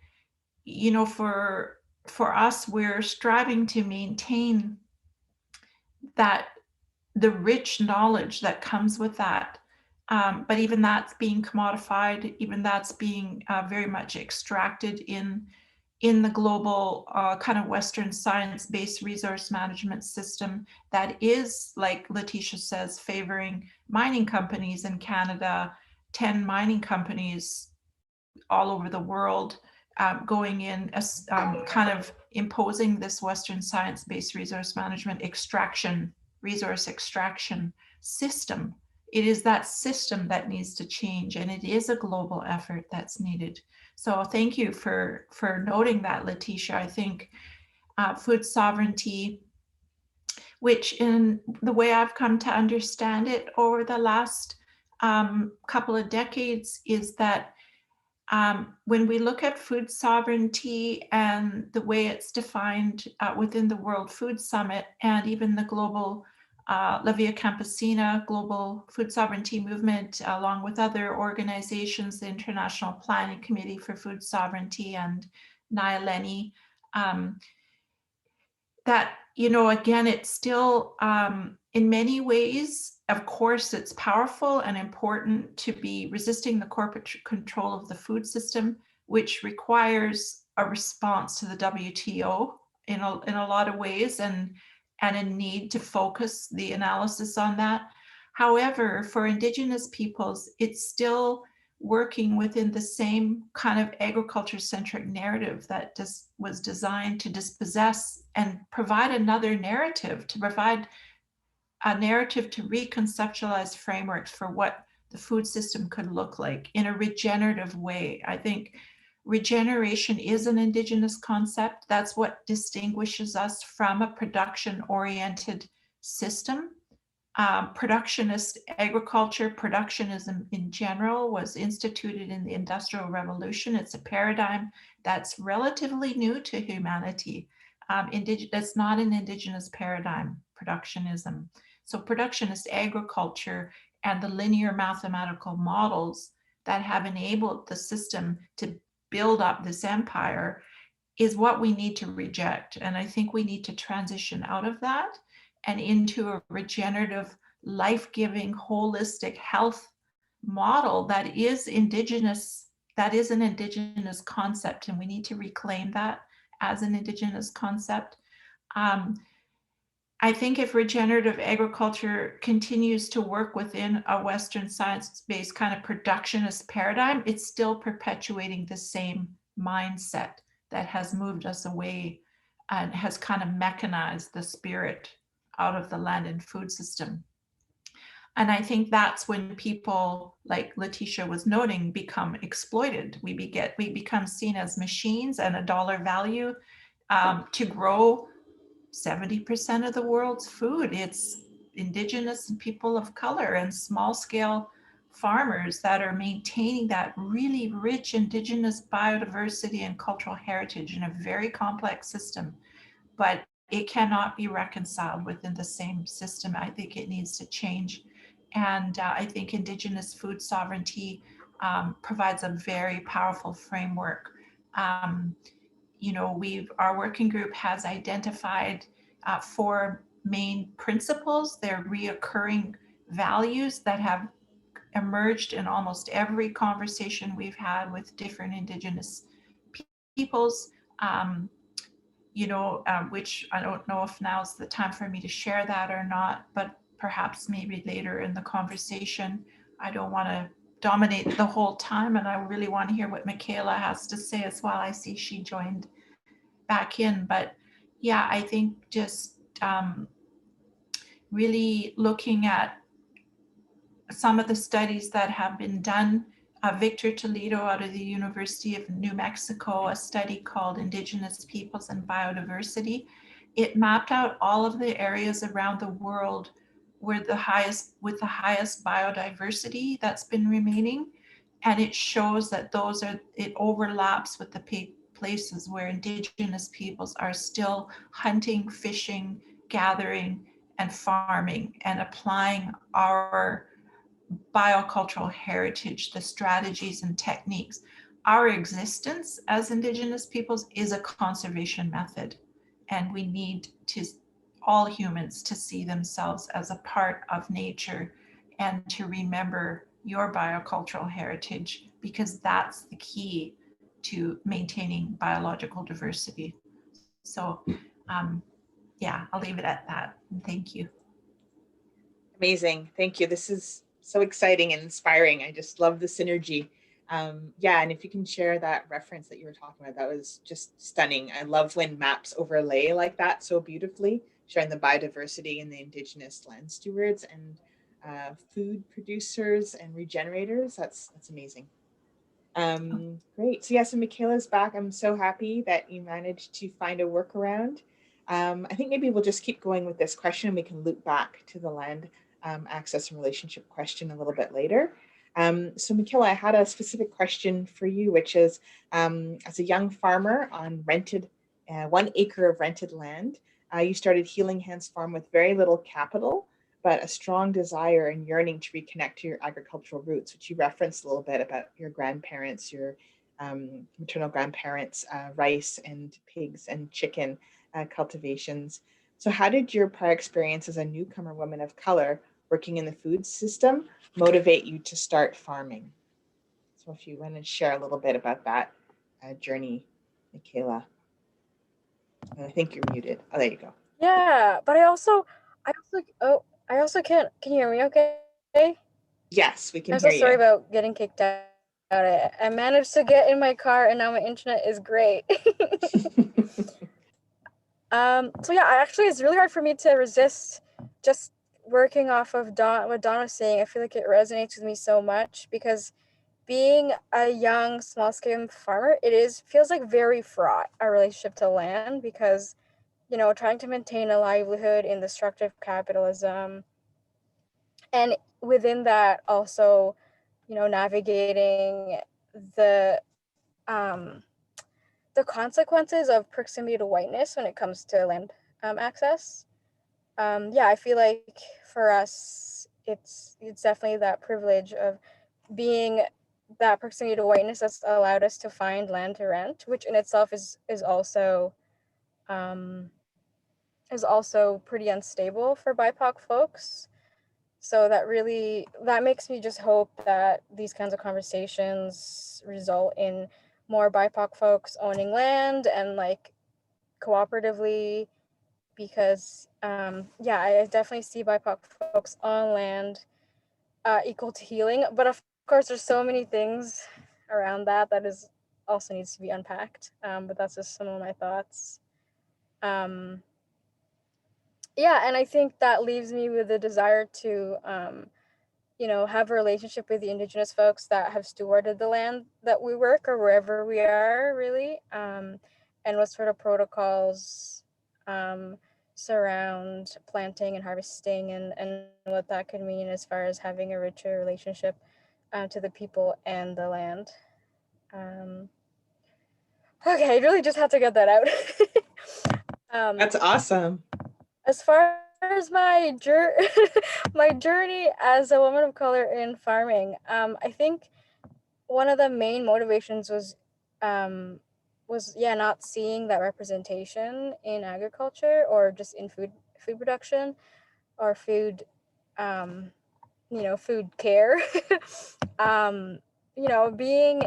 you know, for us, we're striving to maintain that, the rich knowledge that comes with that, But even that's being commodified, even that's being very much extracted in the global kind of Western science-based resource management system that is, like Letitia says, favoring mining companies in Canada, 10 mining companies all over the world going in as kind of imposing this Western science-based resource management resource extraction system. It is that system that needs to change, and it is a global effort that's needed. So thank you for noting that, Letitia. I think food sovereignty, which in the way I've come to understand it over the last couple of decades, is that when we look at food sovereignty and the way it's defined within the World Food Summit and even the global La Via Campesina global food sovereignty movement, along with other organizations, the International Planning Committee for Food Sovereignty and NIALENI, that, you know, again, it's still in many ways, of course, it's powerful and important to be resisting the corporate control of the food system, which requires a response to the WTO in a lot of ways, and a need to focus the analysis on that. However, for Indigenous peoples, it's still working within the same kind of agriculture-centric narrative that was designed to dispossess and provide another narrative, to provide a narrative to reconceptualize frameworks for what the food system could look like in a regenerative way. I think regeneration is an Indigenous concept. That's what distinguishes us from a production-oriented system. Productionist agriculture, productionism in general, was instituted in the Industrial Revolution. It's a paradigm that's relatively new to humanity. It's not an Indigenous paradigm, productionism. So productionist agriculture and the linear mathematical models that have enabled the system to build up this empire is what we need to reject. And I think we need to transition out of that and into a regenerative, life-giving, holistic health model that is Indigenous, that is an Indigenous concept, and we need to reclaim that as an Indigenous concept. I think if regenerative agriculture continues to work within a Western science-based kind of productionist paradigm, it's still perpetuating the same mindset that has moved us away and has kind of mechanized the spirit out of the land and food system. And I think that's when people, like Letitia was noting, become exploited. We become seen as machines and a dollar value to grow 70% of the world's food. It's Indigenous and people of color and small scale farmers that are maintaining that really rich Indigenous biodiversity and cultural heritage in a very complex system. But it cannot be reconciled within the same system. I think it needs to change. And I think Indigenous food sovereignty provides a very powerful framework. You know, our working group has identified 4 main principles. They're reoccurring values that have emerged in almost every conversation we've had with different Indigenous peoples, you know, which I don't know if now's the time for me to share that or not, but perhaps maybe later in the conversation. I don't want to dominate the whole time, and I really want to hear what Michaela has to say as well. I see she joined back in, but yeah, I think just really looking at some of the studies that have been done. Victor Toledo out of the University of New Mexico, a study called Indigenous Peoples and Biodiversity. It mapped out all of the areas around the world with the highest biodiversity that's been remaining. And it shows that it overlaps with the places where Indigenous peoples are still hunting, fishing, gathering, and farming, and applying our biocultural heritage, the strategies and techniques. Our existence as Indigenous peoples is a conservation method, and we need all humans to see themselves as a part of nature and to remember your biocultural heritage, because that's the key to maintaining biological diversity. So yeah, I'll leave it at that. Thank you. Amazing. Thank you. This is so exciting and inspiring. I just love the synergy. Yeah, and if you can share that reference that you were talking about, that was just stunning. I love when maps overlay like that so beautifully, showing the biodiversity and the Indigenous land stewards and food producers and regenerators. That's amazing. Great. So yeah, so Michaela's back. I'm so happy that you managed to find a workaround. I think maybe we'll just keep going with this question and we can loop back to the land access and relationship question a little bit later. So Michaela, I had a specific question for you, which is, as a young farmer on rented, 1 acre of rented land, you started Healing Hands Farm with very little capital, but a strong desire and yearning to reconnect to your agricultural roots, which you referenced a little bit about your grandparents, your maternal grandparents, rice and pigs and chicken cultivations. So how did your prior experience as a newcomer woman of color working in the food system motivate you to start farming? So if you want to share a little bit about that journey, Michaela. And I think you're muted. Oh, there you go. Yeah, but I also can't. Can you hear me okay? Yes, we can I'm hear so sorry you. about getting kicked out. I managed to get in my car and now my internet is great. So yeah, it's really hard for me to resist just working off of what Dawn was saying. I feel like it resonates with me so much because being a young small-scale farmer, feels like very fraught, our relationship to land, because trying to maintain a livelihood in destructive capitalism, and within that also navigating the consequences of proximity to whiteness when it comes to land access. I feel like for us it's definitely that privilege of being that proximity to whiteness that's allowed us to find land to rent, which in itself is also pretty unstable for BIPOC folks. So that makes me just hope that these kinds of conversations result in more BIPOC folks owning land and like cooperatively, because I definitely see BIPOC folks on land equal to healing. But of course, there's so many things around that is also needs to be unpacked. But that's just some of my thoughts. And I think that leaves me with a desire to have a relationship with the Indigenous folks that have stewarded the land that we work or wherever we are, really, and what sort of protocols surround planting and harvesting, and what that could mean as far as having a richer relationship to the people and the land. Okay, I really just had to get that out. That's awesome. As far as my journey as a woman of color in farming, I think one of the main motivations was not seeing that representation in agriculture or just in food production or food food care. Being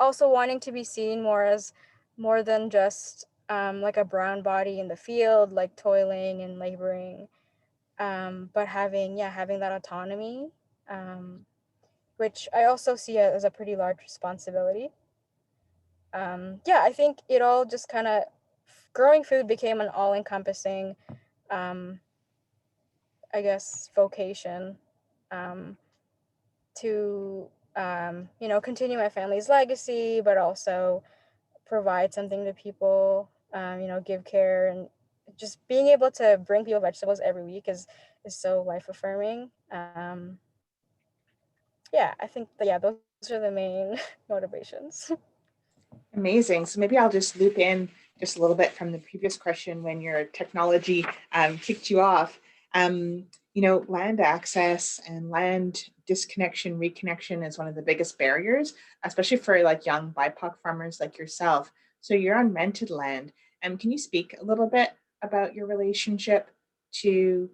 also wanting to be seen more than just like a brown body in the field, like toiling and laboring, but having that autonomy, which I also see as a pretty large responsibility. I think it all just kind of, growing food became an all-encompassing, I guess, vocation to, continue my family's legacy, but also provide something to people, give care, and just being able to bring people vegetables every week is so life affirming. I think those are the main motivations. Amazing. So maybe I'll just loop in just a little bit from the previous question when your technology kicked you off. Land access and land disconnection, reconnection is one of the biggest barriers, especially for like young BIPOC farmers like yourself. So you're on rented land. Can you speak a little bit about your relationship to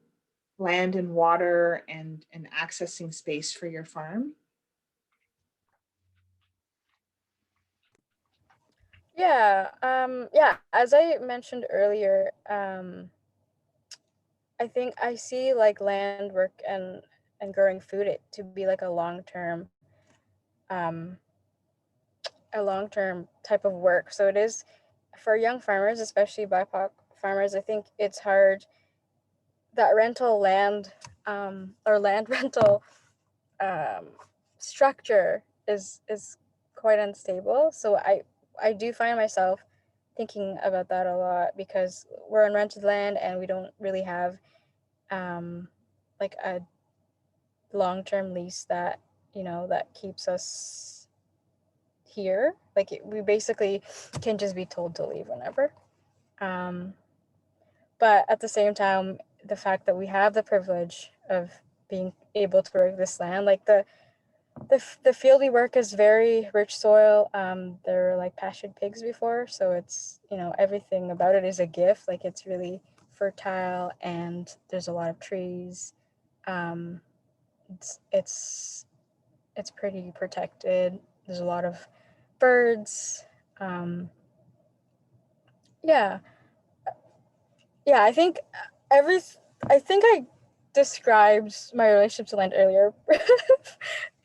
land and water and accessing space for your farm? Yeah, yeah, as I mentioned earlier, I think I see like land work and growing food it to be like um, a long-term type of work. So it is for young farmers, especially BIPOC farmers. I think it's hard that rental land or land rental structure is quite unstable. So I do find myself thinking about that a lot because we're on rented land and we don't really have like a long-term lease that that keeps us here. Like we basically can just be told to leave whenever. But at the same time, the fact that we have the privilege of being able to work this land, like the field we work is very rich soil. There were like pastured pigs before, so it's everything about it is a gift. Like it's really fertile and there's a lot of trees. It's pretty protected. There's a lot of birds. Yeah, I think I described my relationship to land earlier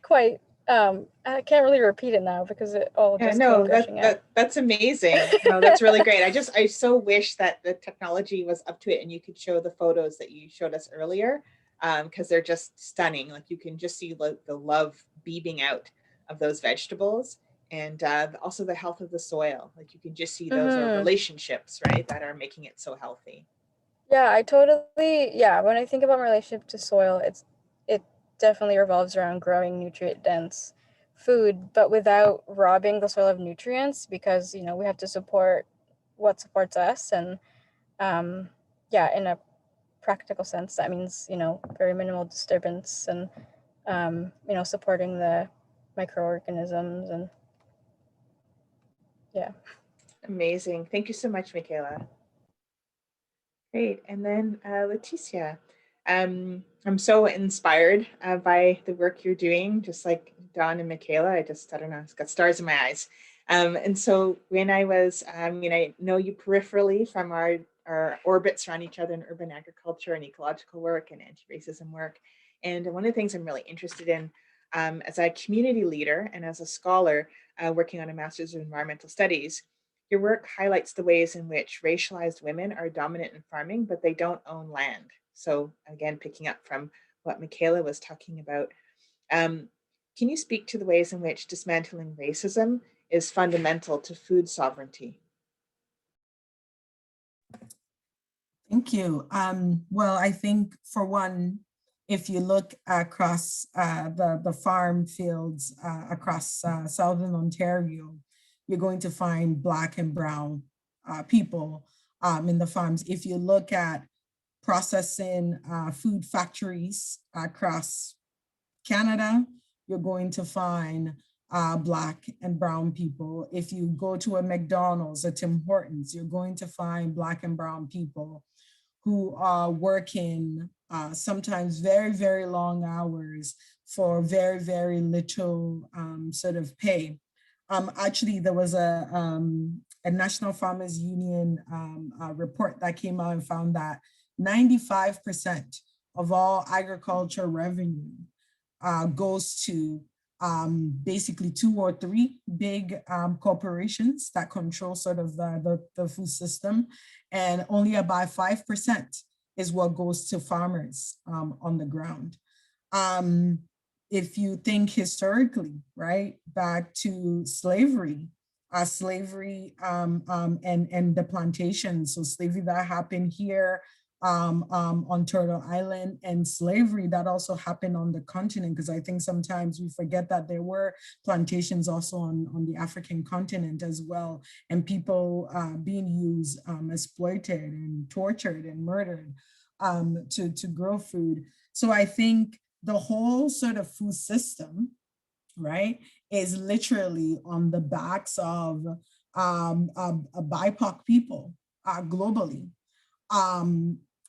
quite. I can't really repeat it now because it all just no, came gushing out. that's amazing. No, that's really great. I so wish that the technology was up to it and you could show the photos that you showed us earlier, because they're just stunning. Like you can just see the love beaming out of those vegetables, and also the health of the soil. Like you can just see those are relationships, right, that are making it so healthy. Yeah, I totally, when I think about my relationship to soil, it definitely revolves around growing nutrient dense food, but without robbing the soil of nutrients, because we have to support what supports us. And in a practical sense, that means very minimal disturbance and supporting the microorganisms. And yeah. Amazing. Thank you so much, Michaela. Great. And then Leticia, I'm so inspired by the work you're doing, just like Dawn and Michaela. I don't know, it's got stars in my eyes. And so when I was, I know you peripherally from our orbits around each other in urban agriculture and ecological work and anti-racism work. And one of the things I'm really interested in as a community leader and as a scholar working on a master's of environmental studies, your work highlights the ways in which racialized women are dominant in farming, but they don't own land. So again, picking up from what Michaela was talking about, can you speak to the ways in which dismantling racism is fundamental to food sovereignty? Thank you. Well, I think for one, if you look across the farm fields across Southern Ontario, you're going to find Black and Brown people in the farms. If you look at processing food factories across Canada, you're going to find Black and Brown people. If you go to a McDonald's, a Tim Hortons, you're going to find Black and Brown people who are working sometimes very, very long hours for very, very little sort of pay. Actually, there was a National Farmers Union report that came out and found that 95% of all agriculture revenue goes to basically 2 or 3 big corporations that control sort of the food system, and only about 5% is what goes to farmers on the ground. If you think historically, right, back to slavery, and the plantations, so slavery that happened here on Turtle Island, and slavery that also happened on the continent, because I think sometimes we forget that there were plantations also on the African continent as well, and people being used, exploited and tortured and murdered to grow food. So I think the whole sort of food system, right, is literally on the backs of BIPOC people globally.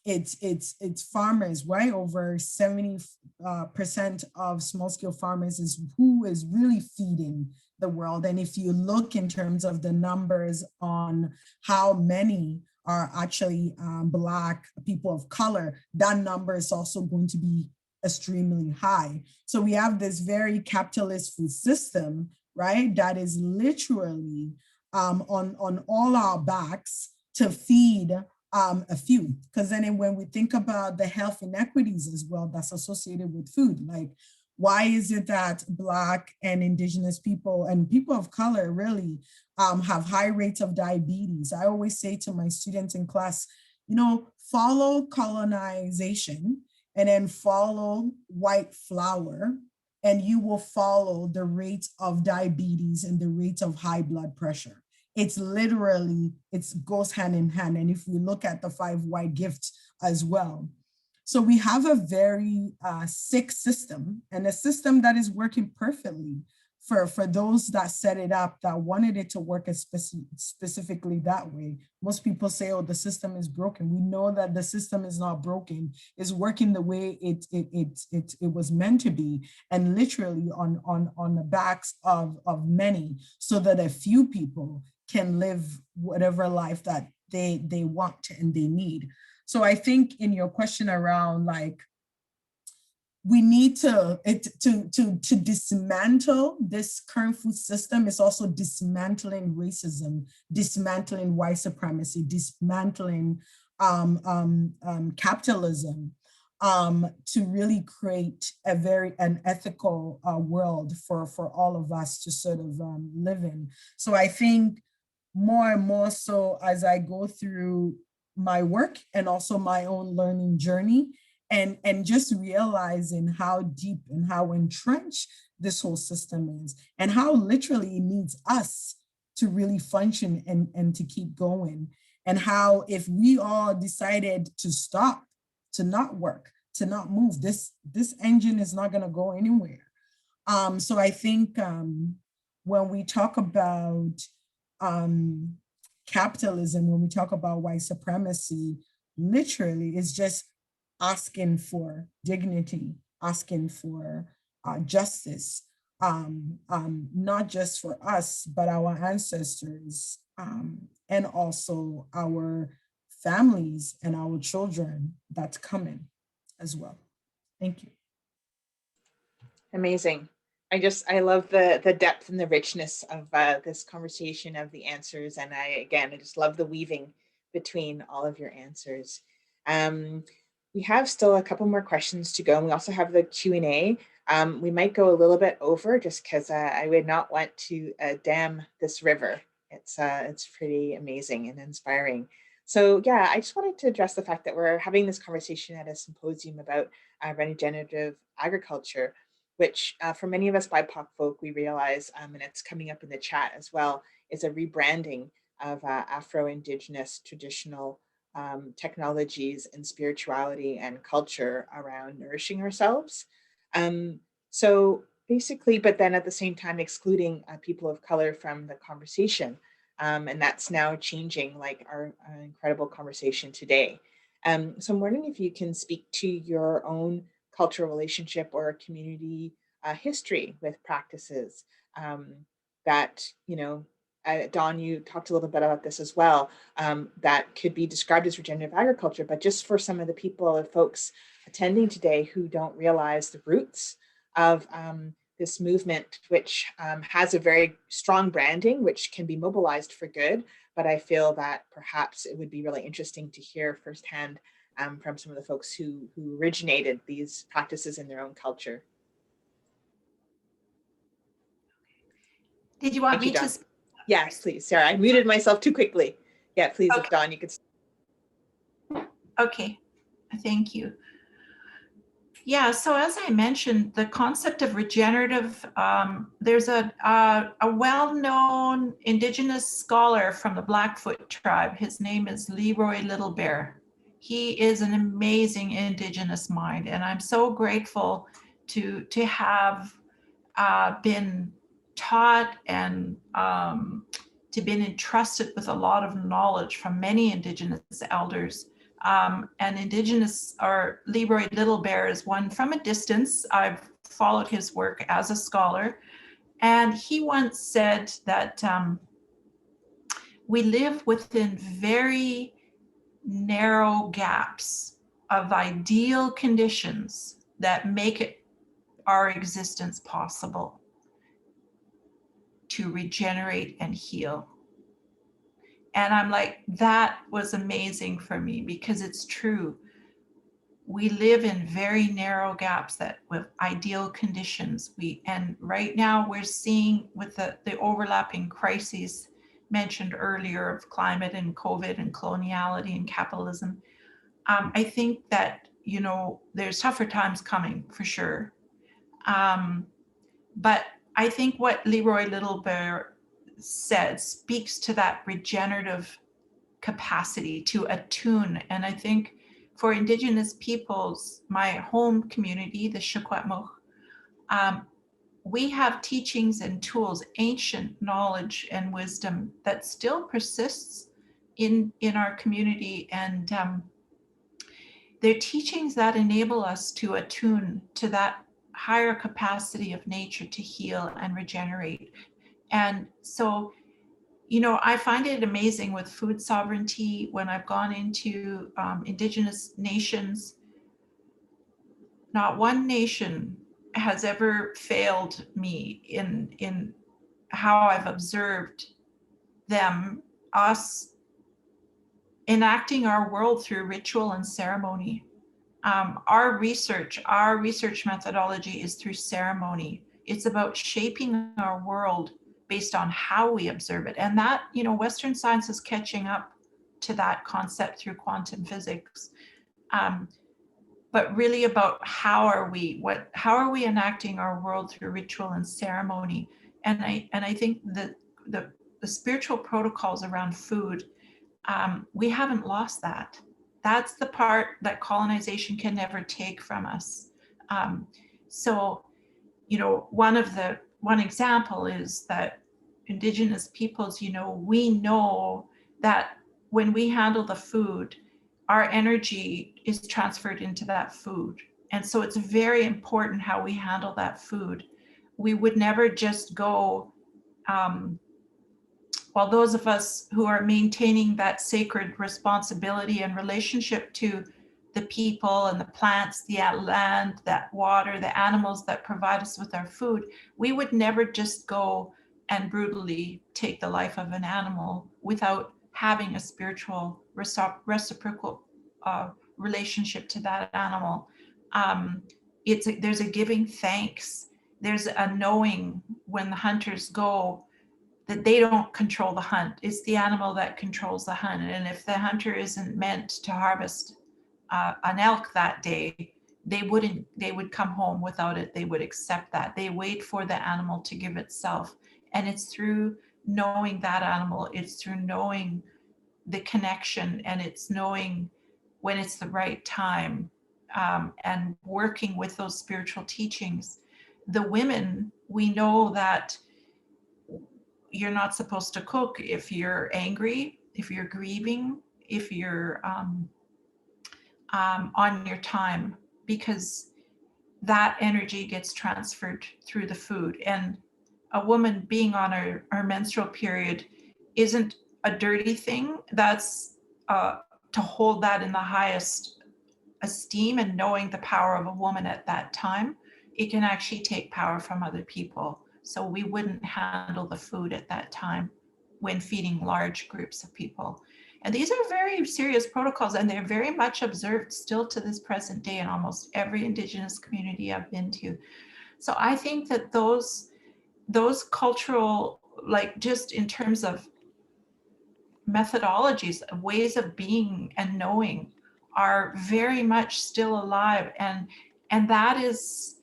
it's farmers, right? Over 70% of small-scale farmers is who is really feeding the world. And if you look in terms of the numbers on how many are actually Black people of color, that number is also going to be extremely high. So we have this very capitalist food system, right, that is literally on all our backs to feed a few. Because then when we think about the health inequities as well that's associated with food, like why is it that Black and Indigenous people and people of color really have high rates of diabetes? I always say to my students in class, you know, follow colonization and then follow white flour, and you will follow the rate of diabetes and the rate of high blood pressure. It's literally, it goes hand in hand. And if we look at the 5 white gifts as well. So we have a very sick system, and a system that is working perfectly for those that set it up, that wanted it to work specifically that way. Most people say, oh, the system is broken. We know that the system is not broken. It's working the way it was meant to be, and literally on the backs of many, so that a few people can live whatever life that they want and they need. So I think in your question around, like, we need to dismantle this current food system, is also dismantling racism, dismantling white supremacy, dismantling capitalism, to really create an ethical world for all of us to sort of live in. So I think more and more so as I go through my work and also my own learning journey, and just realizing how deep and how entrenched this whole system is, and how literally it needs us to really function and to keep going. And how if we all decided to stop, to not work, to not move, this engine is not gonna go anywhere. So I think when we talk about capitalism, when we talk about white supremacy, literally it's just asking for dignity, asking for justice, not just for us, but our ancestors, and also our families and our children that's coming as well. Thank you. Amazing. I love the depth and the richness of this conversation, of the answers. And I just love the weaving between all of your answers. We have still a couple more questions to go. And we also have the Q&A. We might go a little bit over just because I would not want to dam this river. It's pretty amazing and inspiring. So yeah, I just wanted to address the fact that we're having this conversation at a symposium about regenerative agriculture, which for many of us BIPOC folk, we realize, and it's coming up in the chat as well, is a rebranding of Afro-Indigenous traditional technologies and spirituality and culture around nourishing ourselves. So basically, but then at the same time excluding people of color from the conversation. And that's now changing, like our incredible conversation today. So I'm wondering if you can speak to your own cultural relationship or community history with practices that, you know, Dawn, you talked a little bit about this as well, that could be described as regenerative agriculture, but just for some of the people or folks attending today who don't realize the roots of this movement, which has a very strong branding, which can be mobilized for good. But I feel that perhaps it would be really interesting to hear firsthand from some of the folks who originated these practices in their own culture. Did you want me to? Yes, please, Sarah. I muted myself too quickly. Yeah, please, okay. If Dawn, you could. Okay, thank you. Yeah, so as I mentioned, the concept of regenerative, there's a well-known Indigenous scholar from the Blackfoot tribe. His name is Leroy Little Bear. He is an amazing Indigenous mind, and I'm so grateful to have been taught and to been entrusted with a lot of knowledge from many Indigenous elders And Indigenous, or Leroy Little Bear, is one from a distance. I've followed his work as a scholar. And he once said that we live within very narrow gaps of ideal conditions that make it our existence possible to regenerate and heal. And I'm like, that was amazing for me, because it's true. We live in very narrow gaps that with ideal conditions. And right now we're seeing with the overlapping crises mentioned earlier of climate and COVID and coloniality and capitalism. I think that, you know, there's tougher times coming for sure. But I think what Leroy Little Bear said speaks to that regenerative capacity to attune. And I think for Indigenous peoples, my home community, the Secwepemc, we have teachings and tools, ancient knowledge and wisdom that still persists in our community. And they're teachings that enable us to attune to that higher capacity of nature to heal and regenerate. And so, you know, I find it amazing with food sovereignty when I've gone into Indigenous nations. Not one nation has ever failed me in how I've observed them, us enacting our world through ritual and ceremony. Our research methodology is through ceremony. It's about shaping our world based on how we observe it. And that, you know, Western science is catching up to that concept through quantum physics. But really about how are we enacting our world through ritual and ceremony. And I think that the spiritual protocols around food, we haven't lost that. That's the part that colonization can never take from us. So, you know, one example is that Indigenous peoples, you know, we know that when we handle the food, our energy is transferred into that food. And so it's very important how we handle that food. We would never just go, while those of us who are maintaining that sacred responsibility and relationship to the people and the plants, the land, that water, the animals that provide us with our food, we would never just go and brutally take the life of an animal without having a spiritual reciprocal relationship to that animal. There's a giving thanks. There's a knowing when the hunters go that they don't control the hunt. It's the animal that controls the hunt. And if the hunter isn't meant to harvest an elk that day, they would come home without it. They would accept that. They wait for the animal to give itself. And it's through knowing that animal, it's through knowing the connection, and it's knowing when it's the right time, and working with those spiritual teachings. The women, we know that you're not supposed to cook if you're angry, if you're grieving, if you're on your time, because that energy gets transferred through the food. And a woman being on her menstrual period isn't a dirty thing. That's to hold that in the highest esteem, and knowing the power of a woman at that time, it can actually take power from other people. So we wouldn't handle the food at that time when feeding large groups of people. And these are very serious protocols, and they're very much observed still to this present day in almost every Indigenous community I've been to. So I think that those cultural, like just in terms of methodologies, ways of being and knowing, are very much still alive. And that is,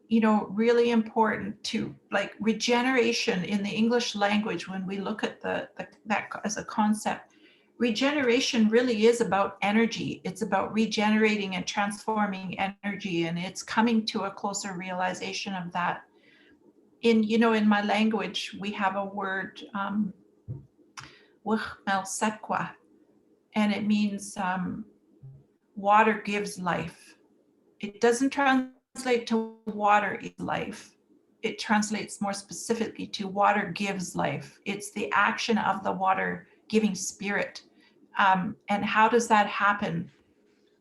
you know, really important to, like, regeneration in the English language. When we look at that as a concept, regeneration really is about energy. It's about regenerating and transforming energy, and it's coming to a closer realization of that. In my language, we have a word, and it means water gives life. It doesn't translate to water is life. It translates more specifically to water gives life. It's the action of the water giving spirit. And how does that happen?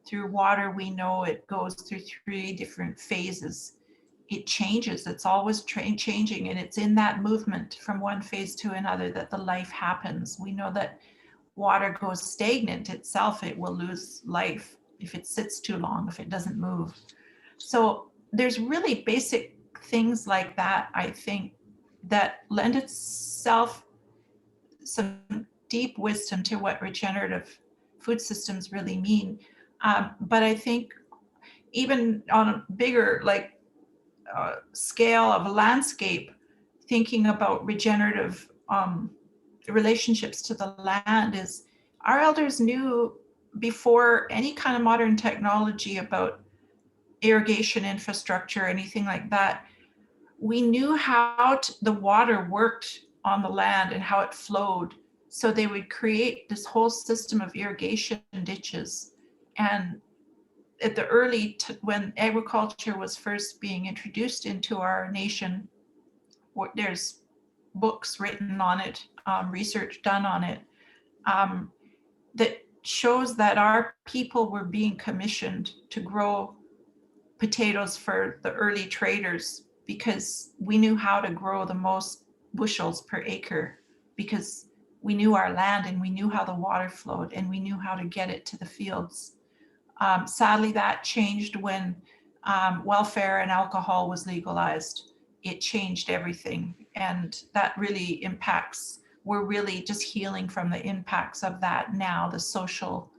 Through water, we know it goes through 3 different phases. It changes, it's always changing, and it's in that movement from one phase to another that the life happens. We know that water goes stagnant itself, it will lose life if it sits too long, if it doesn't move. So there's really basic things like that, I think, that lend itself some deep wisdom to what regenerative food systems really mean. But I think even on a bigger scale of a landscape, thinking about regenerative relationships to the land is, our elders knew before any kind of modern technology about irrigation infrastructure or anything like that. We knew how the water worked on the land and how it flowed. So they would create this whole system of irrigation ditches. And at the when agriculture was first being introduced into our nation, there's books written on it, research done on it, that shows that our people were being commissioned to grow potatoes for the early traders because we knew how to grow the most bushels per acre, because we knew our land and we knew how the water flowed and we knew how to get it to the fields. Sadly, that changed when welfare and alcohol was legalized. It changed everything, and that really impacts, we're really just healing from the impacts of that now, the social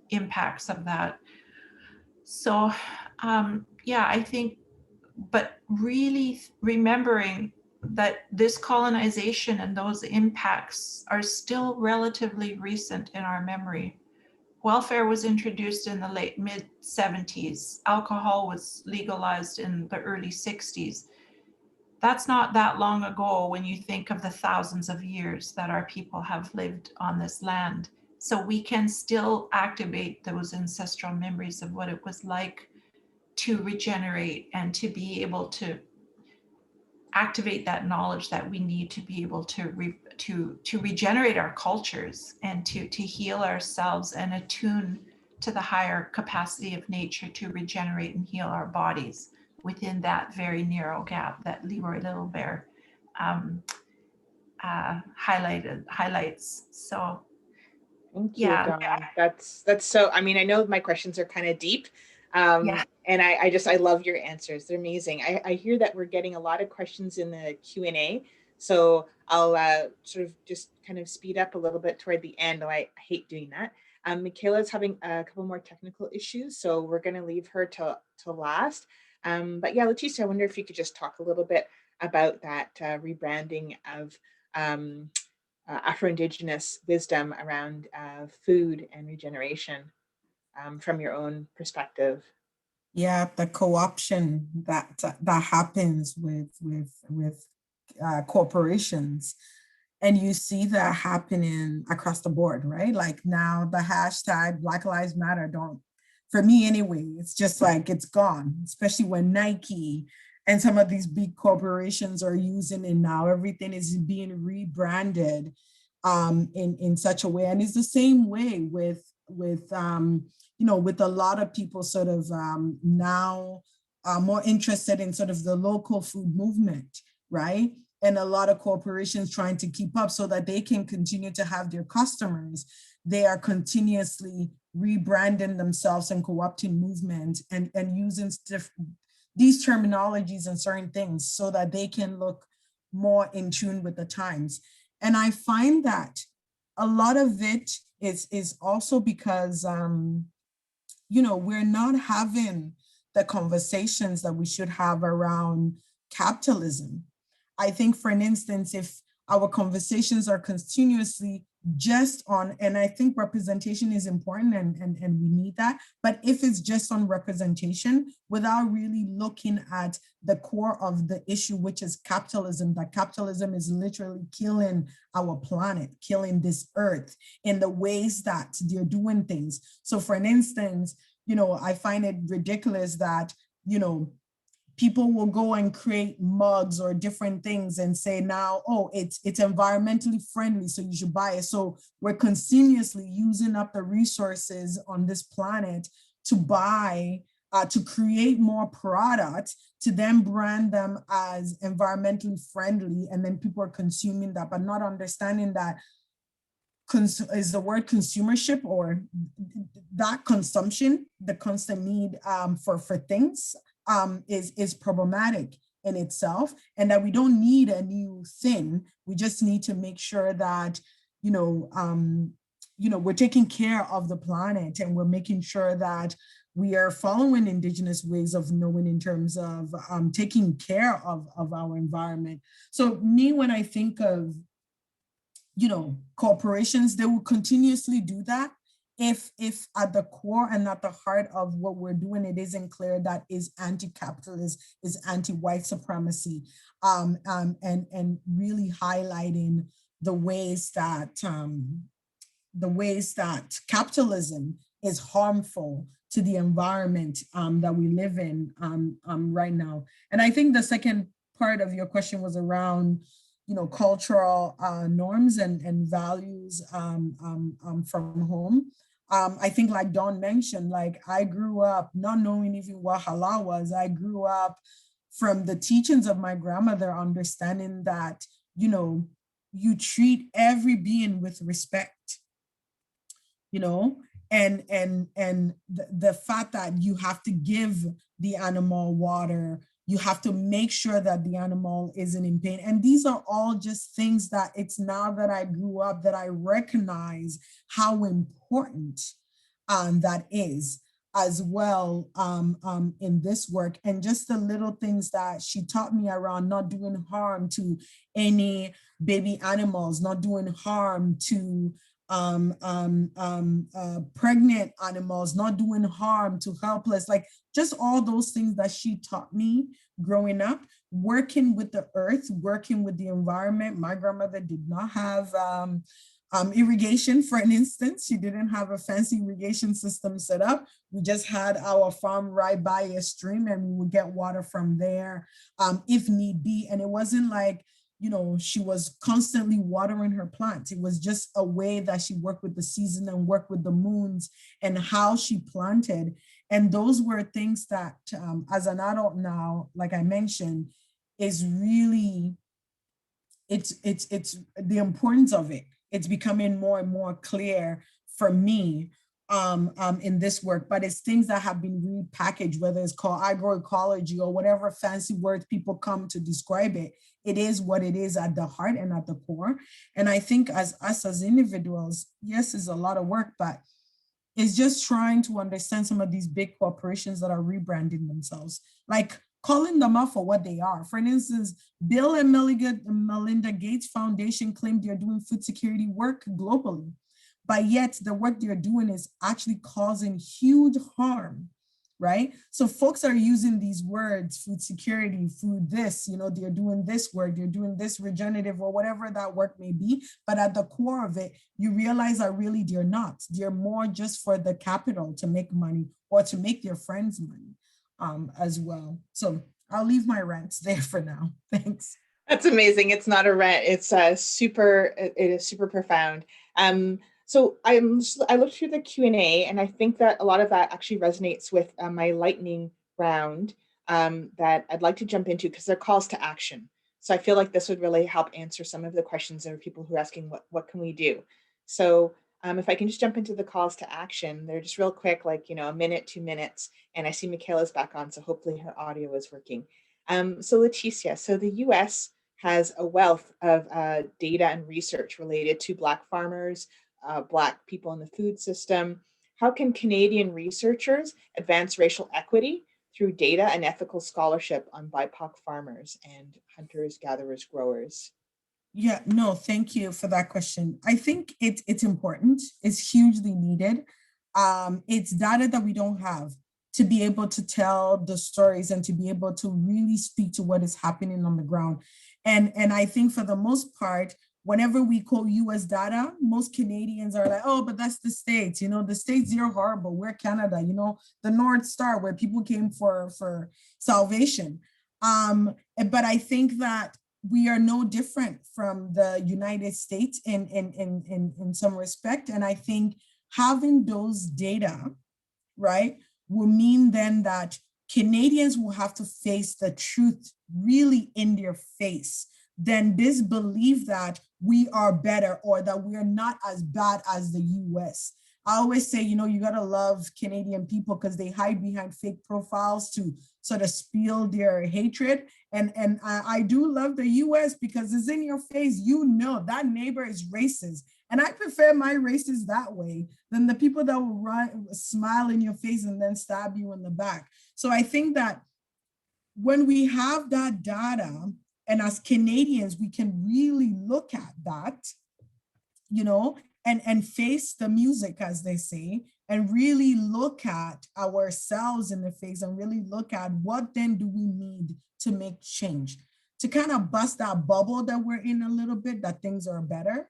impacts of that. So yeah, I think, but really remembering that this colonization and those impacts are still relatively recent in our memory. Welfare was introduced in the mid 70s. Alcohol was legalized in the early 60s. That's not that long ago when you think of the thousands of years that our people have lived on this land. So we can still activate those ancestral memories of what it was like to regenerate and to be able to activate that knowledge that we need to be able to regenerate our cultures and to heal ourselves and attune to the higher capacity of nature to regenerate and heal our bodies within that very narrow gap that Leroy Little Bear highlights. So thank you, yeah. Dawn. That's so, I mean, I know my questions are kind of deep. Yeah. And I love your answers. They're amazing. I hear that we're getting a lot of questions in the Q&A. So I'll sort of just kind of speed up a little bit toward the end, though I hate doing that. Michaela's having a couple more technical issues, so we're going to leave her till last. But yeah, Leticia, I wonder if you could just talk a little bit about that rebranding of Afro-Indigenous wisdom around food and regeneration from your own perspective. Yeah, the co-option that happens with corporations, and you see that happening across the board, right? Like now the hashtag Black Lives Matter for me anyway, it's just like it's gone, especially when Nike and some of these big corporations are using it now. Everything is being rebranded in such a way, and it's the same way with a lot of people sort of now more interested in sort of the local food movement, right? And a lot of corporations trying to keep up so that they can continue to have their customers. They are continuously rebranding themselves and co-opting movement and using these terminologies and certain things so that they can look more in tune with the times. And I find that a lot of it is also because we're not having the conversations that we should have around capitalism. I think, for an instance, if our conversations are continuously just on, and I think representation is important and we need that, but if it's just on representation without really looking at the core of the issue, which is capitalism, that capitalism is literally killing our planet, killing this earth in the ways that they're doing things. So for an instance, you know, I find it ridiculous that, you know, people will go and create mugs or different things and say now, oh, it's environmentally friendly, so you should buy it. So we're continuously using up the resources on this planet to buy, to create more products, to then brand them as environmentally friendly. And then people are consuming that, but not understanding that is the word consumership, or that consumption, the constant need for things, is problematic in itself, and that we don't need a new thing. We just need to make sure that, you know, we're taking care of the planet, and we're making sure that we are following Indigenous ways of knowing in terms of taking care of our environment. So me, when I think of, you know, corporations, they will continuously do that if at the core and at the heart of what we're doing, it isn't clear that is anti-capitalist, is anti-white supremacy, and really highlighting the ways that capitalism is harmful to the environment that we live in right now. And I think the second part of your question was around, you know, cultural norms and values from home. I think, like Dawn mentioned, like I grew up not knowing even what halal was. I grew up from the teachings of my grandmother, understanding that, you know, you treat every being with respect, you know, and the fact that you have to give the animal water, you have to make sure that the animal isn't in pain. And these are all just things that it's now that I grew up that I recognize how important that is as well in this work. And just the little things that she taught me around not doing harm to any baby animals, not doing harm to pregnant animals, not doing harm to helpless, like just all those things that she taught me growing up, working with the earth, working with the environment. My grandmother did not have irrigation, for an instance. She didn't have a fancy irrigation system set up. We just had our farm right by a stream, and we would get water from there if need be. And it wasn't like, you know, she was constantly watering her plants. It was just a way that she worked with the season and worked with the moons and how she planted. And those were things that as an adult now, like I mentioned, is really, it's the importance of it. It's becoming more and more clear for me in this work, but it's things that have been repackaged, whether it's called agroecology or whatever fancy words people come to describe it. It is what it is at the heart and at the core. And I think as us as individuals, yes, it's a lot of work, but it's just trying to understand some of these big corporations that are rebranding themselves, like calling them out for what they are. For instance, Bill and Melinda Gates Foundation claimed they're doing food security work globally, but yet the work they're doing is actually causing huge harm, right? So folks are using these words, food security, food this, you know, they're doing this work, they're doing this regenerative or whatever that work may be, but at the core of it, you realize that really they're not. They're more just for the capital to make money or to make their friends money as well. So I'll leave my rants there for now. Thanks. That's amazing. It's not a rant. It's it is super profound. So I looked through the Q&A, and I think that a lot of that actually resonates with my lightning round that I'd like to jump into, because they're calls to action. So I feel like this would really help answer some of the questions. There are people who are asking, what can we do? So if I can just jump into the calls to action, they're just real quick, like, you know, a minute, 2 minutes. And I see Michaela's back on, so hopefully her audio is working. So Leticia, so the US has a wealth of data and research related to Black farmers, Black people in the food system. How can Canadian researchers advance racial equity through data and ethical scholarship on BIPOC farmers and hunters, gatherers, growers? Yeah, no, thank you for that question. I think it's important. It's hugely needed. It's data that we don't have to be able to tell the stories and to be able to really speak to what is happening on the ground. And I think for the most part, whenever we quote US data, most Canadians are like, oh, but that's the States, you know, the States, they're horrible. We're Canada, you know, the North Star where people came for salvation. But I think that we are no different from the United States in some respect. And I think having those data, right, will mean then that Canadians will have to face the truth really in their face. Then this belief that we are better or that we are not as bad as the US. I always say, you know, you gotta love Canadian people because they hide behind fake profiles to sort of spill their hatred. And I do love the US because it's in your face, you know, that neighbor is racist. And I prefer my racist that way than the people that will smile in your face and then stab you in the back. So I think that when we have that data, and as Canadians, we can really look at that, you know, and face the music, as they say, and really look at ourselves in the face and really look at what then do we need to make change, to kind of bust that bubble that we're in a little bit, that things are better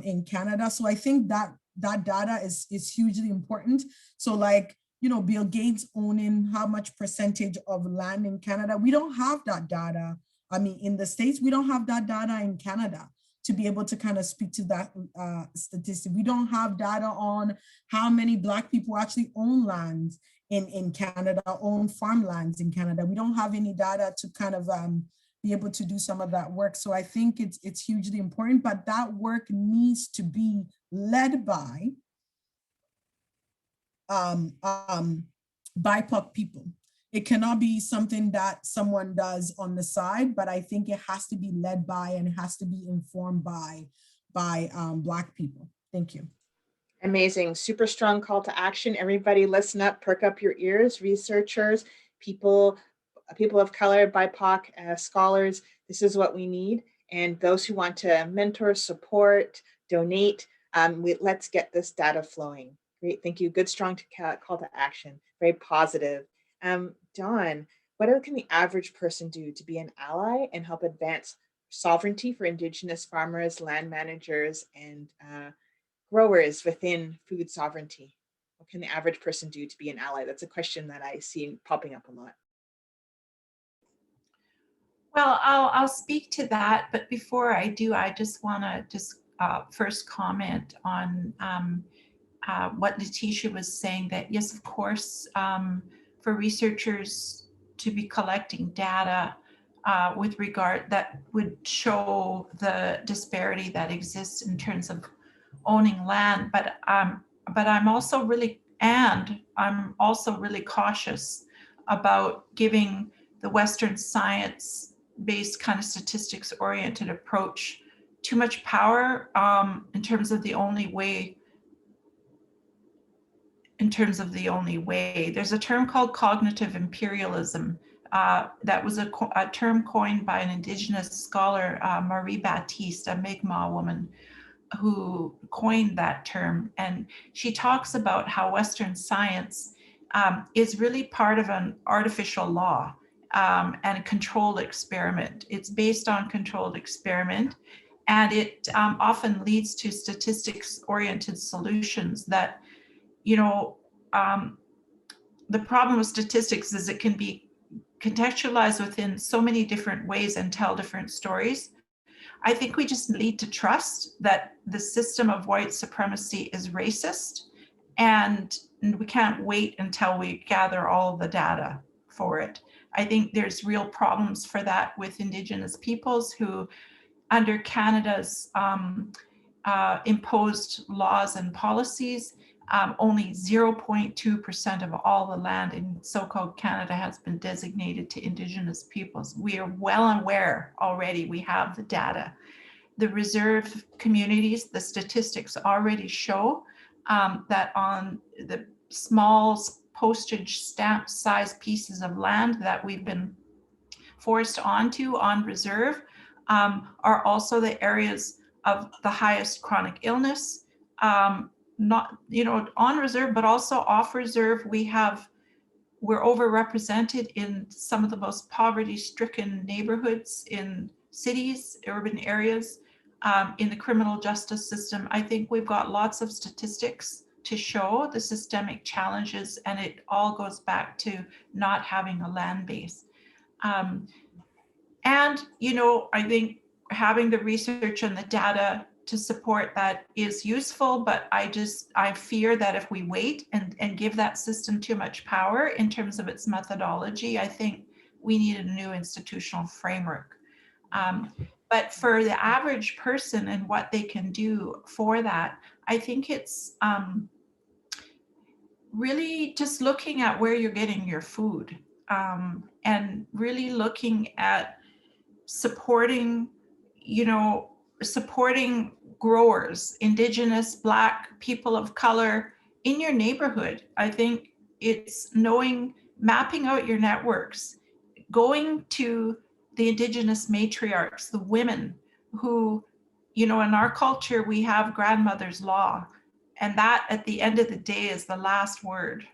in Canada. So I think that that data is hugely important. So like, you know, Bill Gates owning how much percentage of land in Canada, we don't have that data. I mean, in the States, we don't have that data in Canada to be able to kind of speak to that statistic. We don't have data on how many Black people actually own lands in Canada, own farmlands in Canada. We don't have any data to kind of be able to do some of that work. So I think it's hugely important, but that work needs to be led by BIPOC people. It cannot be something that someone does on the side, but I think it has to be led by and it has to be informed by Black people. Thank you. Amazing, super strong call to action. Everybody listen up, perk up your ears, researchers, people of color, BIPOC, scholars. This is what we need. And those who want to mentor, support, donate, let's get this data flowing. Great, thank you. Good, strong call to action. Very positive. Dawn, what can the average person do to be an ally and help advance sovereignty for Indigenous farmers, land managers, and growers within food sovereignty? What can the average person do to be an ally? That's a question that I see popping up a lot. Well, I'll speak to that, but before I do, I just want to first comment on what Letitia was saying, that yes, of course, for researchers to be collecting data with regard that would show the disparity that exists in terms of owning land, but I'm also really cautious about giving the Western science-based kind of statistics-oriented approach too much power in terms of the only way. There's a term called cognitive imperialism. That was a term coined by an Indigenous scholar, Marie Baptiste, a Mi'kmaq woman, who coined that term. And she talks about how Western science is really part of an artificial law and a controlled experiment. It's based on controlled experiment, and it often leads to statistics-oriented solutions that, you know, the problem with statistics is it can be contextualized within so many different ways and tell different stories. I think we just need to trust that the system of white supremacy is racist, and we can't wait until we gather all the data for it. I think there's real problems for that with Indigenous peoples who, under Canada's imposed laws and policies, only 0.2% of all the land in so-called Canada has been designated to Indigenous peoples. We are well aware already, we have the data. The reserve communities, the statistics already show that on the small postage stamp size pieces of land that we've been forced onto on reserve, are also the areas of the highest chronic illness, not, on reserve, but also off reserve. We're overrepresented in some of the most poverty-stricken neighborhoods in cities, urban areas, in the criminal justice system. I think we've got lots of statistics to show the systemic challenges, and it all goes back to not having a land base. And, I think having the research and the data to support that is useful, but I fear that if we wait and give that system too much power in terms of its methodology, I think we need a new institutional framework. But for the average person and what they can do for that, I think it's really just looking at where you're getting your food, and really looking at supporting growers, Indigenous, Black, people of color in your neighborhood. I think it's mapping out your networks, going to the Indigenous matriarchs, the women who, in our culture, we have grandmother's law. And that at the end of the day is the last word.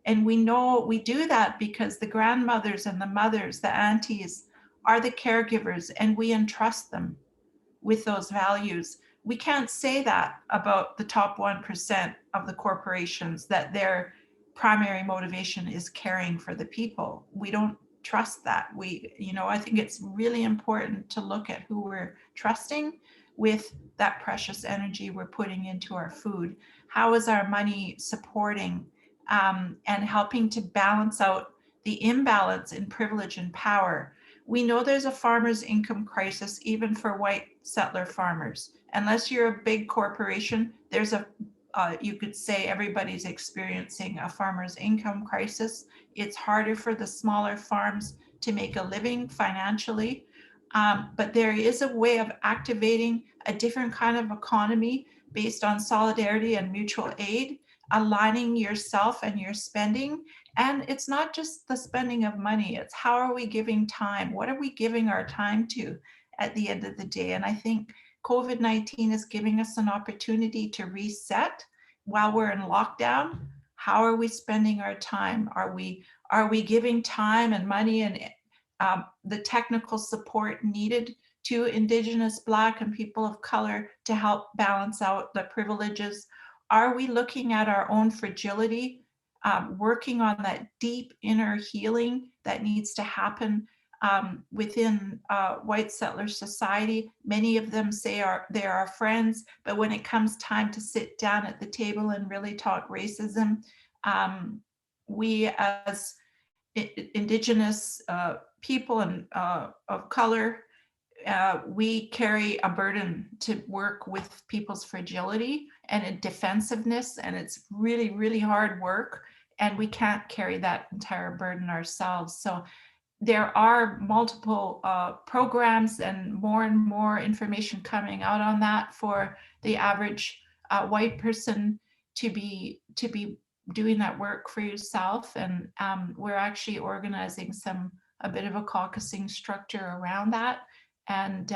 And we know we do that because the grandmothers and the mothers, the aunties, are the caregivers, and we entrust them with those values. We can't say that about the top 1% of the corporations, that their primary motivation is caring for the people. We don't trust that. I think it's really important to look at who we're trusting with that precious energy we're putting into our food. How is our money supporting and helping to balance out the imbalance in privilege and power? We know there's a farmer's income crisis, even for white settler farmers. Unless you're a big corporation, there's you could say everybody's experiencing a farmer's income crisis. It's harder for the smaller farms to make a living financially. But there is a way of activating a different kind of economy based on solidarity and mutual aid, aligning yourself and your spending. And it's not just the spending of money, it's how are we giving time? What are we giving our time to at the end of the day? And I think COVID-19 is giving us an opportunity to reset while we're in lockdown. How are we spending our time? Are we giving time and money and the technical support needed to Indigenous, Black, and people of color to help balance out the privileges? Are we looking at our own fragility, working on that deep inner healing that needs to happen within white settler society? Many of them say they're our friends, but when it comes time to sit down at the table and really talk racism, we as Indigenous people and of color, we carry a burden to work with people's fragility and defensiveness, and it's really, really hard work, and we can't carry that entire burden ourselves. So there are multiple programs and more information coming out on that for the average white person to be doing that work for yourself. And we're actually organizing a bit of a caucusing structure around that. And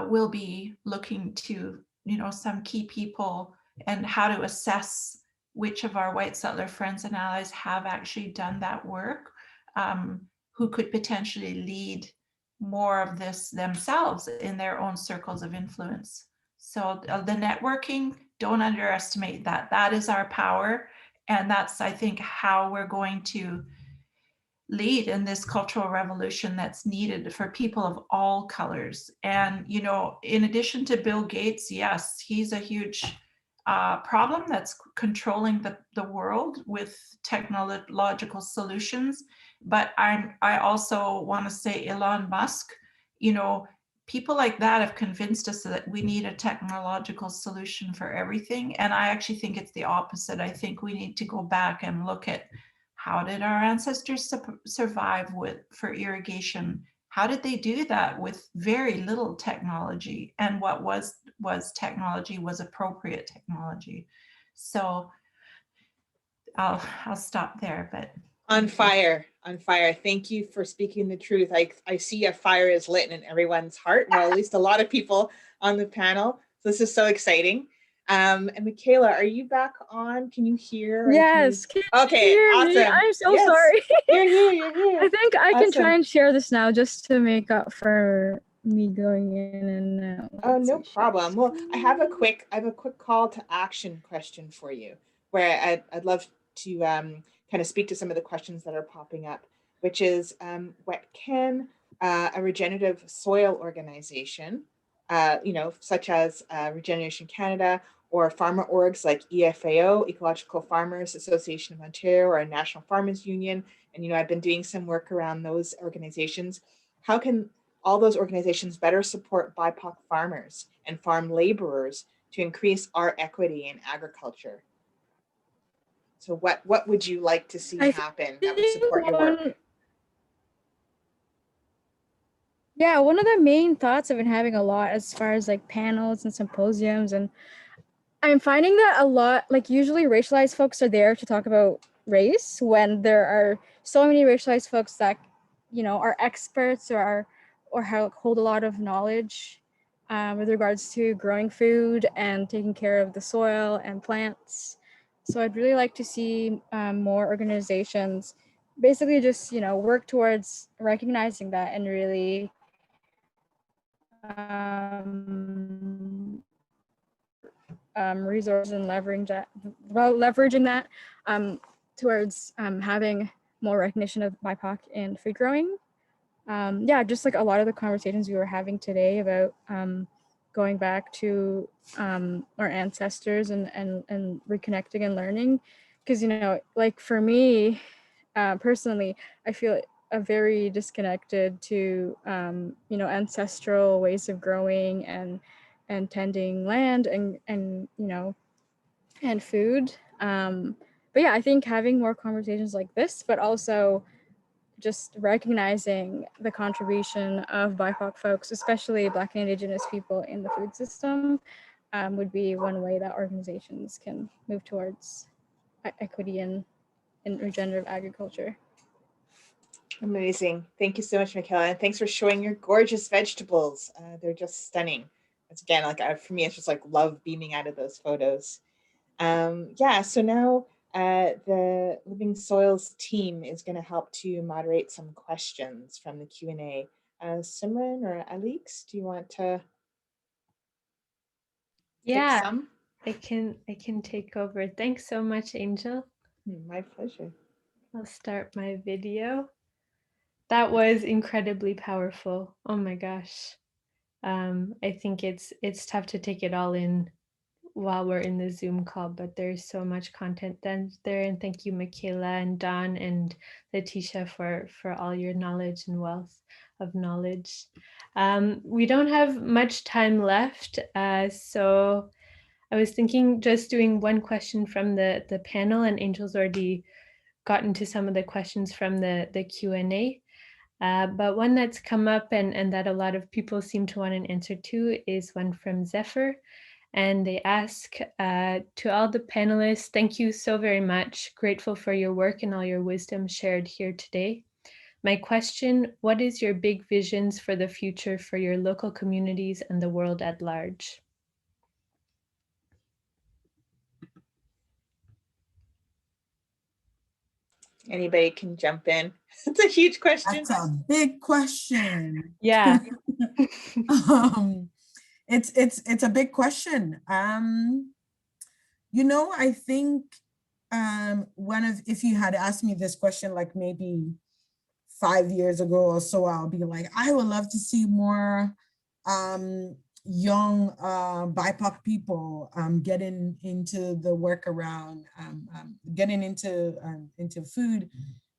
we'll be looking to, some key people and how to assess which of our white settler friends and allies have actually done that work, who could potentially lead more of this themselves in their own circles of influence. So the networking, don't underestimate that. That is our power. And that's, I think, how we're going to lead in this cultural revolution that's needed for people of all colors. And, in addition to Bill Gates, yes, he's a huge problem that's controlling the world with technological solutions. But I also want to say Elon Musk, people like that have convinced us that we need a technological solution for everything. And I actually think it's the opposite. I think we need to go back and look at how did our ancestors survive for irrigation? How did they do that with very little technology? And what was technology was appropriate technology. So I'll stop there, but. On fire, on fire. Thank you for speaking the truth. I see a fire is lit in everyone's heart, well, at least a lot of people on the panel. So this is so exciting. And Michaela, are you back on? Can you hear? Yes. Can you... Okay, awesome. Me? I'm so yes. sorry. You're here, you're here. I think I awesome. can try and share this now just to make up for me going in and out. Oh, no problem. Well, I have a quick call to action question for you, where I'd love to kind of speak to some of the questions that are popping up, which is what can a regenerative soil organization, such as Regeneration Canada, or farmer orgs like EFAO, Ecological Farmers Association of Ontario, or National Farmers Union, and I've been doing some work around those organizations. How can all those organizations better support BIPOC farmers and farm laborers to increase our equity in agriculture? So what would you like to see happen that would support your work? Yeah, one of the main thoughts I've been having a lot as far as like panels and symposiums, and I'm finding that a lot, like usually racialized folks are there to talk about race when there are so many racialized folks that, are experts or hold a lot of knowledge with regards to growing food and taking care of the soil and plants. So I'd really like to see more organizations basically just, work towards recognizing that and really resources and leveraging that towards having more recognition of BIPOC in food growing. Just like a lot of the conversations we were having today about going back to our ancestors and reconnecting and learning, because like for me personally, I feel very disconnected to ancestral ways of growing and tending land and food. But yeah, I think having more conversations like this, but also just recognizing the contribution of BIPOC folks, especially Black and Indigenous people in the food system, would be one way that organizations can move towards equity in regenerative agriculture. Amazing. Thank you so much, Michaela. And thanks for showing your gorgeous vegetables. They're just stunning. It's again, for me, it's just like love beaming out of those photos. So now the Living Soils team is going to help to moderate some questions from the Q&A. Simran or Alix, do you want to take some? I can take over. Thanks so much, Angel. My pleasure. I'll start my video. That was incredibly powerful. Oh my gosh. I think it's tough to take it all in while we're in the Zoom call, but there's so much content there. And thank you, Michaela and Dawn and Letitia for all your knowledge and wealth of knowledge. We don't have much time left, so I was thinking just doing one question from the panel, and Angel's already gotten to some of the questions from the Q&A. But one that's come up and that a lot of people seem to want an answer to is one from Zephyr. And they ask, to all the panelists, thank you so very much. Grateful for your work and all your wisdom shared here today. My question, what is your big visions for the future for your local communities and the world at large? Anybody can jump in. It's a huge question. That's a big question. Yeah. It's a big question. I think if you had asked me this question like maybe 5 years ago or so, I'll be like, I would love to see more young BIPOC people getting into the work around getting into food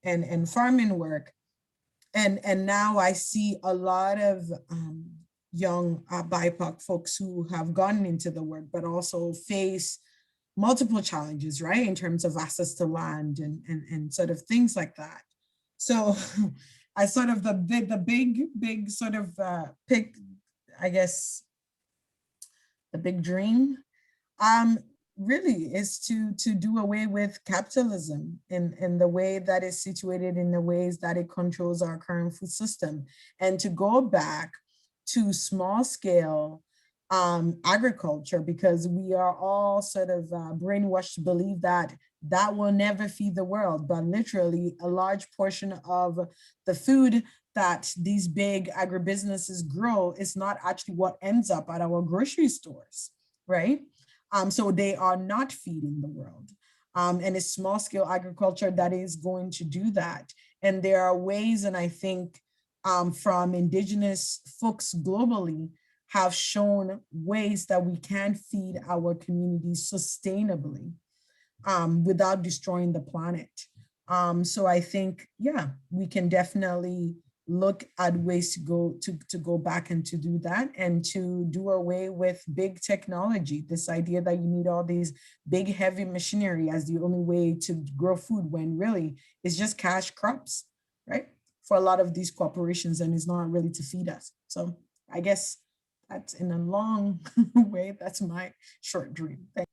and farming work. And now I see a lot of young BIPOC folks who have gone into the work, but also face multiple challenges, right? In terms of access to land and sort of things like that. So I sort of the big sort of pick, I guess, the big dream really is to do away with capitalism in the way that is situated, in the ways that it controls our current food system, and to go back to small scale agriculture, because we are all sort of brainwashed to believe that that will never feed the world. But literally a large portion of the food that these big agribusinesses grow is not actually what ends up at our grocery stores, right? So they are not feeding the world. And it's small scale agriculture that is going to do that. And there are ways, and I think from Indigenous folks globally have shown ways that we can feed our communities sustainably without destroying the planet. So I think, yeah, we can definitely look at ways to go back and to do that, and to do away with big technology. This idea that you need all these big heavy machinery as the only way to grow food, when really it's just cash crops, right? For a lot of these corporations, and it's not really to feed us. So I guess that's in a long way, that's my short dream. Thanks.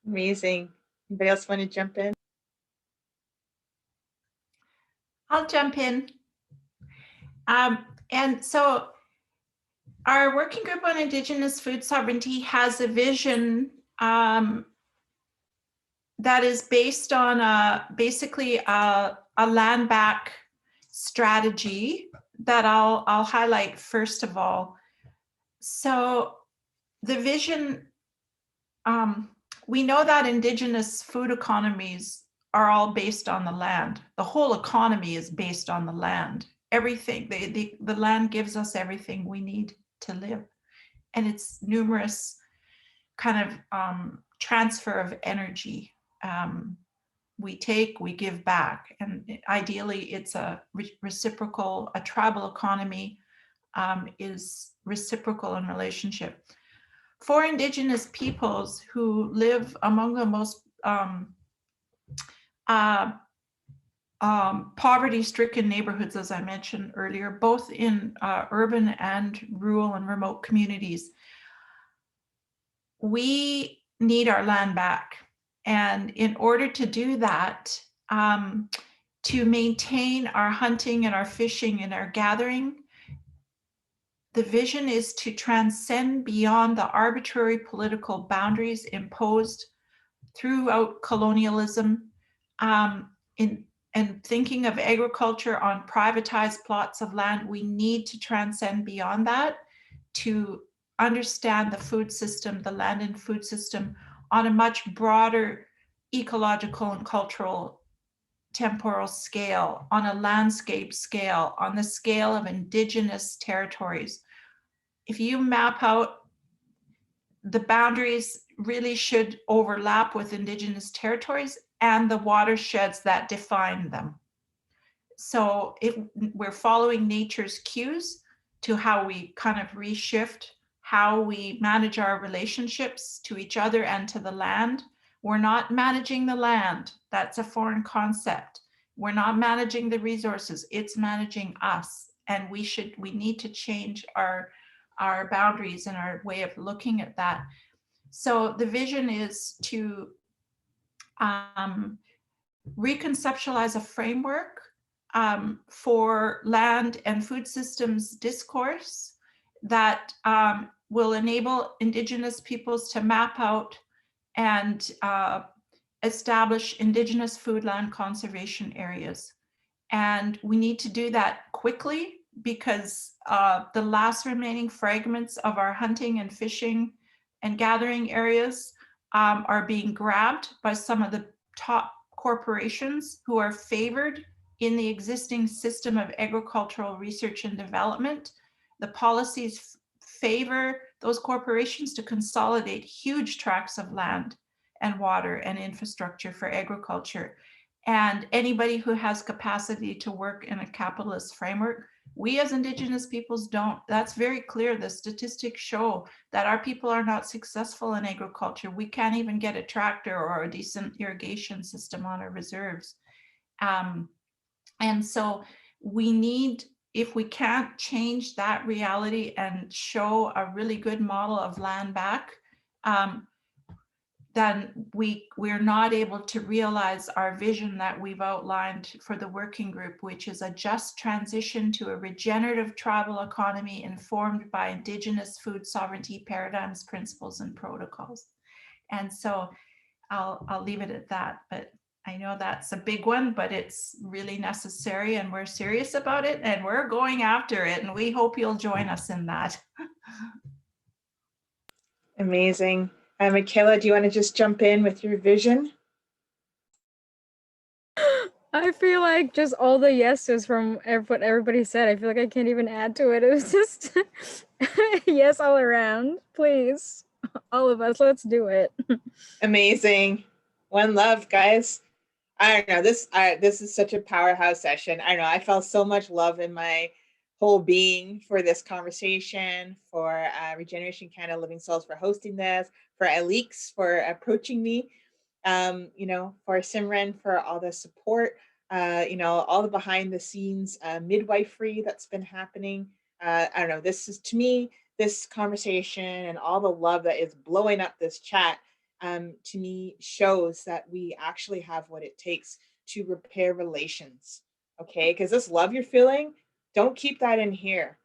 Amazing. Anybody else want to jump in? I'll jump in. And so our working group on Indigenous food sovereignty has a vision that is based on basically a land back strategy that I'll highlight first of all. So the vision, we know that Indigenous food economies are all based on the land. The whole economy is based on the land. Everything, the land gives us everything we need to live. And it's numerous kind of transfer of energy. We take, we give back. And ideally it's a reciprocal, a tribal economy is reciprocal in relationship. For Indigenous peoples who live among the most poverty-stricken neighborhoods, as I mentioned earlier, both in urban and rural and remote communities, we need our land back. And in order to do that, to maintain our hunting and our fishing and our gathering, the vision is to transcend beyond the arbitrary political boundaries imposed throughout colonialism, and thinking of agriculture on privatized plots of land. We need to transcend beyond that to understand the food system, the land and food system on a much broader ecological and cultural temporal scale, on a landscape scale, on the scale of Indigenous territories. If you map out, the boundaries really should overlap with Indigenous territories and the watersheds that define them. So if we're following nature's cues to how we kind of reshift how we manage our relationships to each other and to the land. We're not managing the land. That's a foreign concept. We're not managing the resources. It's managing us. And we need to change our boundaries and our way of looking at that. So the vision is to reconceptualize a framework for land and food systems discourse that will enable Indigenous peoples to map out and establish Indigenous food land conservation areas. And we need to do that quickly because the last remaining fragments of our hunting and fishing and gathering areas are being grabbed by some of the top corporations who are favored in the existing system of agricultural research and development. The policies favor those corporations to consolidate huge tracts of land and water and infrastructure for agriculture. And anybody who has capacity to work in a capitalist framework, we as Indigenous peoples don't. That's very clear. The statistics show that our people are not successful in agriculture. We can't even get a tractor or a decent irrigation system on our reserves. And so we need, if we can't change that reality and show a really good model of land back, then we're not able to realize our vision that we've outlined for the working group, which is a just transition to a regenerative tribal economy informed by Indigenous food sovereignty paradigms, principles, and protocols. And so I'll leave it at that, but I know that's a big one, but it's really necessary and we're serious about it and we're going after it, and we hope you'll join us in that. Amazing. Michaela, do you want to just jump in with your vision? I feel like just all the yeses from what everybody said. I feel like I can't even add to it. It was just yes all around. Please, all of us, let's do it. Amazing. One love, guys. I don't know, this is such a powerhouse session. I don't know, I felt so much love in my whole being for this conversation, for Regeneration Canada Living Soils for hosting this, for Alix for approaching me, you know, for Simran for all the support, you know, all the behind the scenes midwifery that's been happening. I don't know, this is, to me, this conversation and all the love that is blowing up this chat, to me shows that we actually have what it takes to repair relations. Okay, because this love you're feeling, don't keep that in here.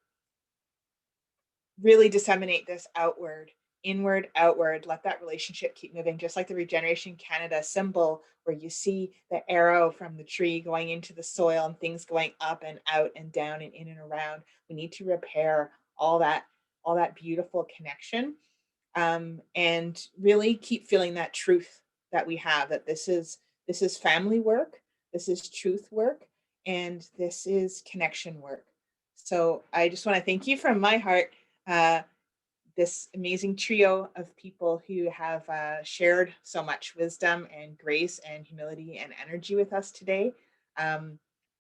Really disseminate this outward, inward, outward. Let that relationship keep moving, just like the Regeneration Canada symbol, where you see the arrow from the tree going into the soil and things going up and out and down and in and around. We need to repair all that beautiful connection. And really keep feeling that truth that we have, that this is family work, this is truth work, and this is connection work. So I just want to thank you from my heart, this amazing trio of people who have shared so much wisdom and grace and humility and energy with us today.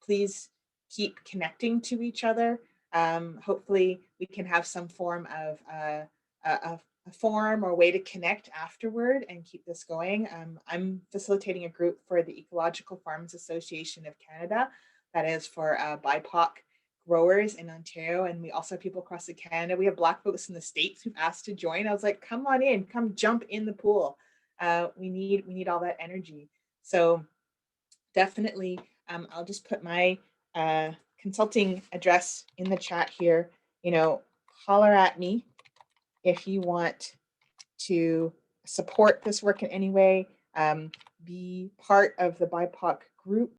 Please keep connecting to each other. Hopefully we can have some form of a forum or way to connect afterward and keep this going. I'm facilitating a group for the Ecological Farms Association of Canada that is for BIPOC growers in Ontario, and we also have people across the Canada. We have Black folks in the States who've asked to join. I was like, come on in, come jump in the pool. We need all that energy. So definitely, I'll just put my consulting address in the chat here. You know, holler at me if you want to support this work in any way, be part of the BIPOC group.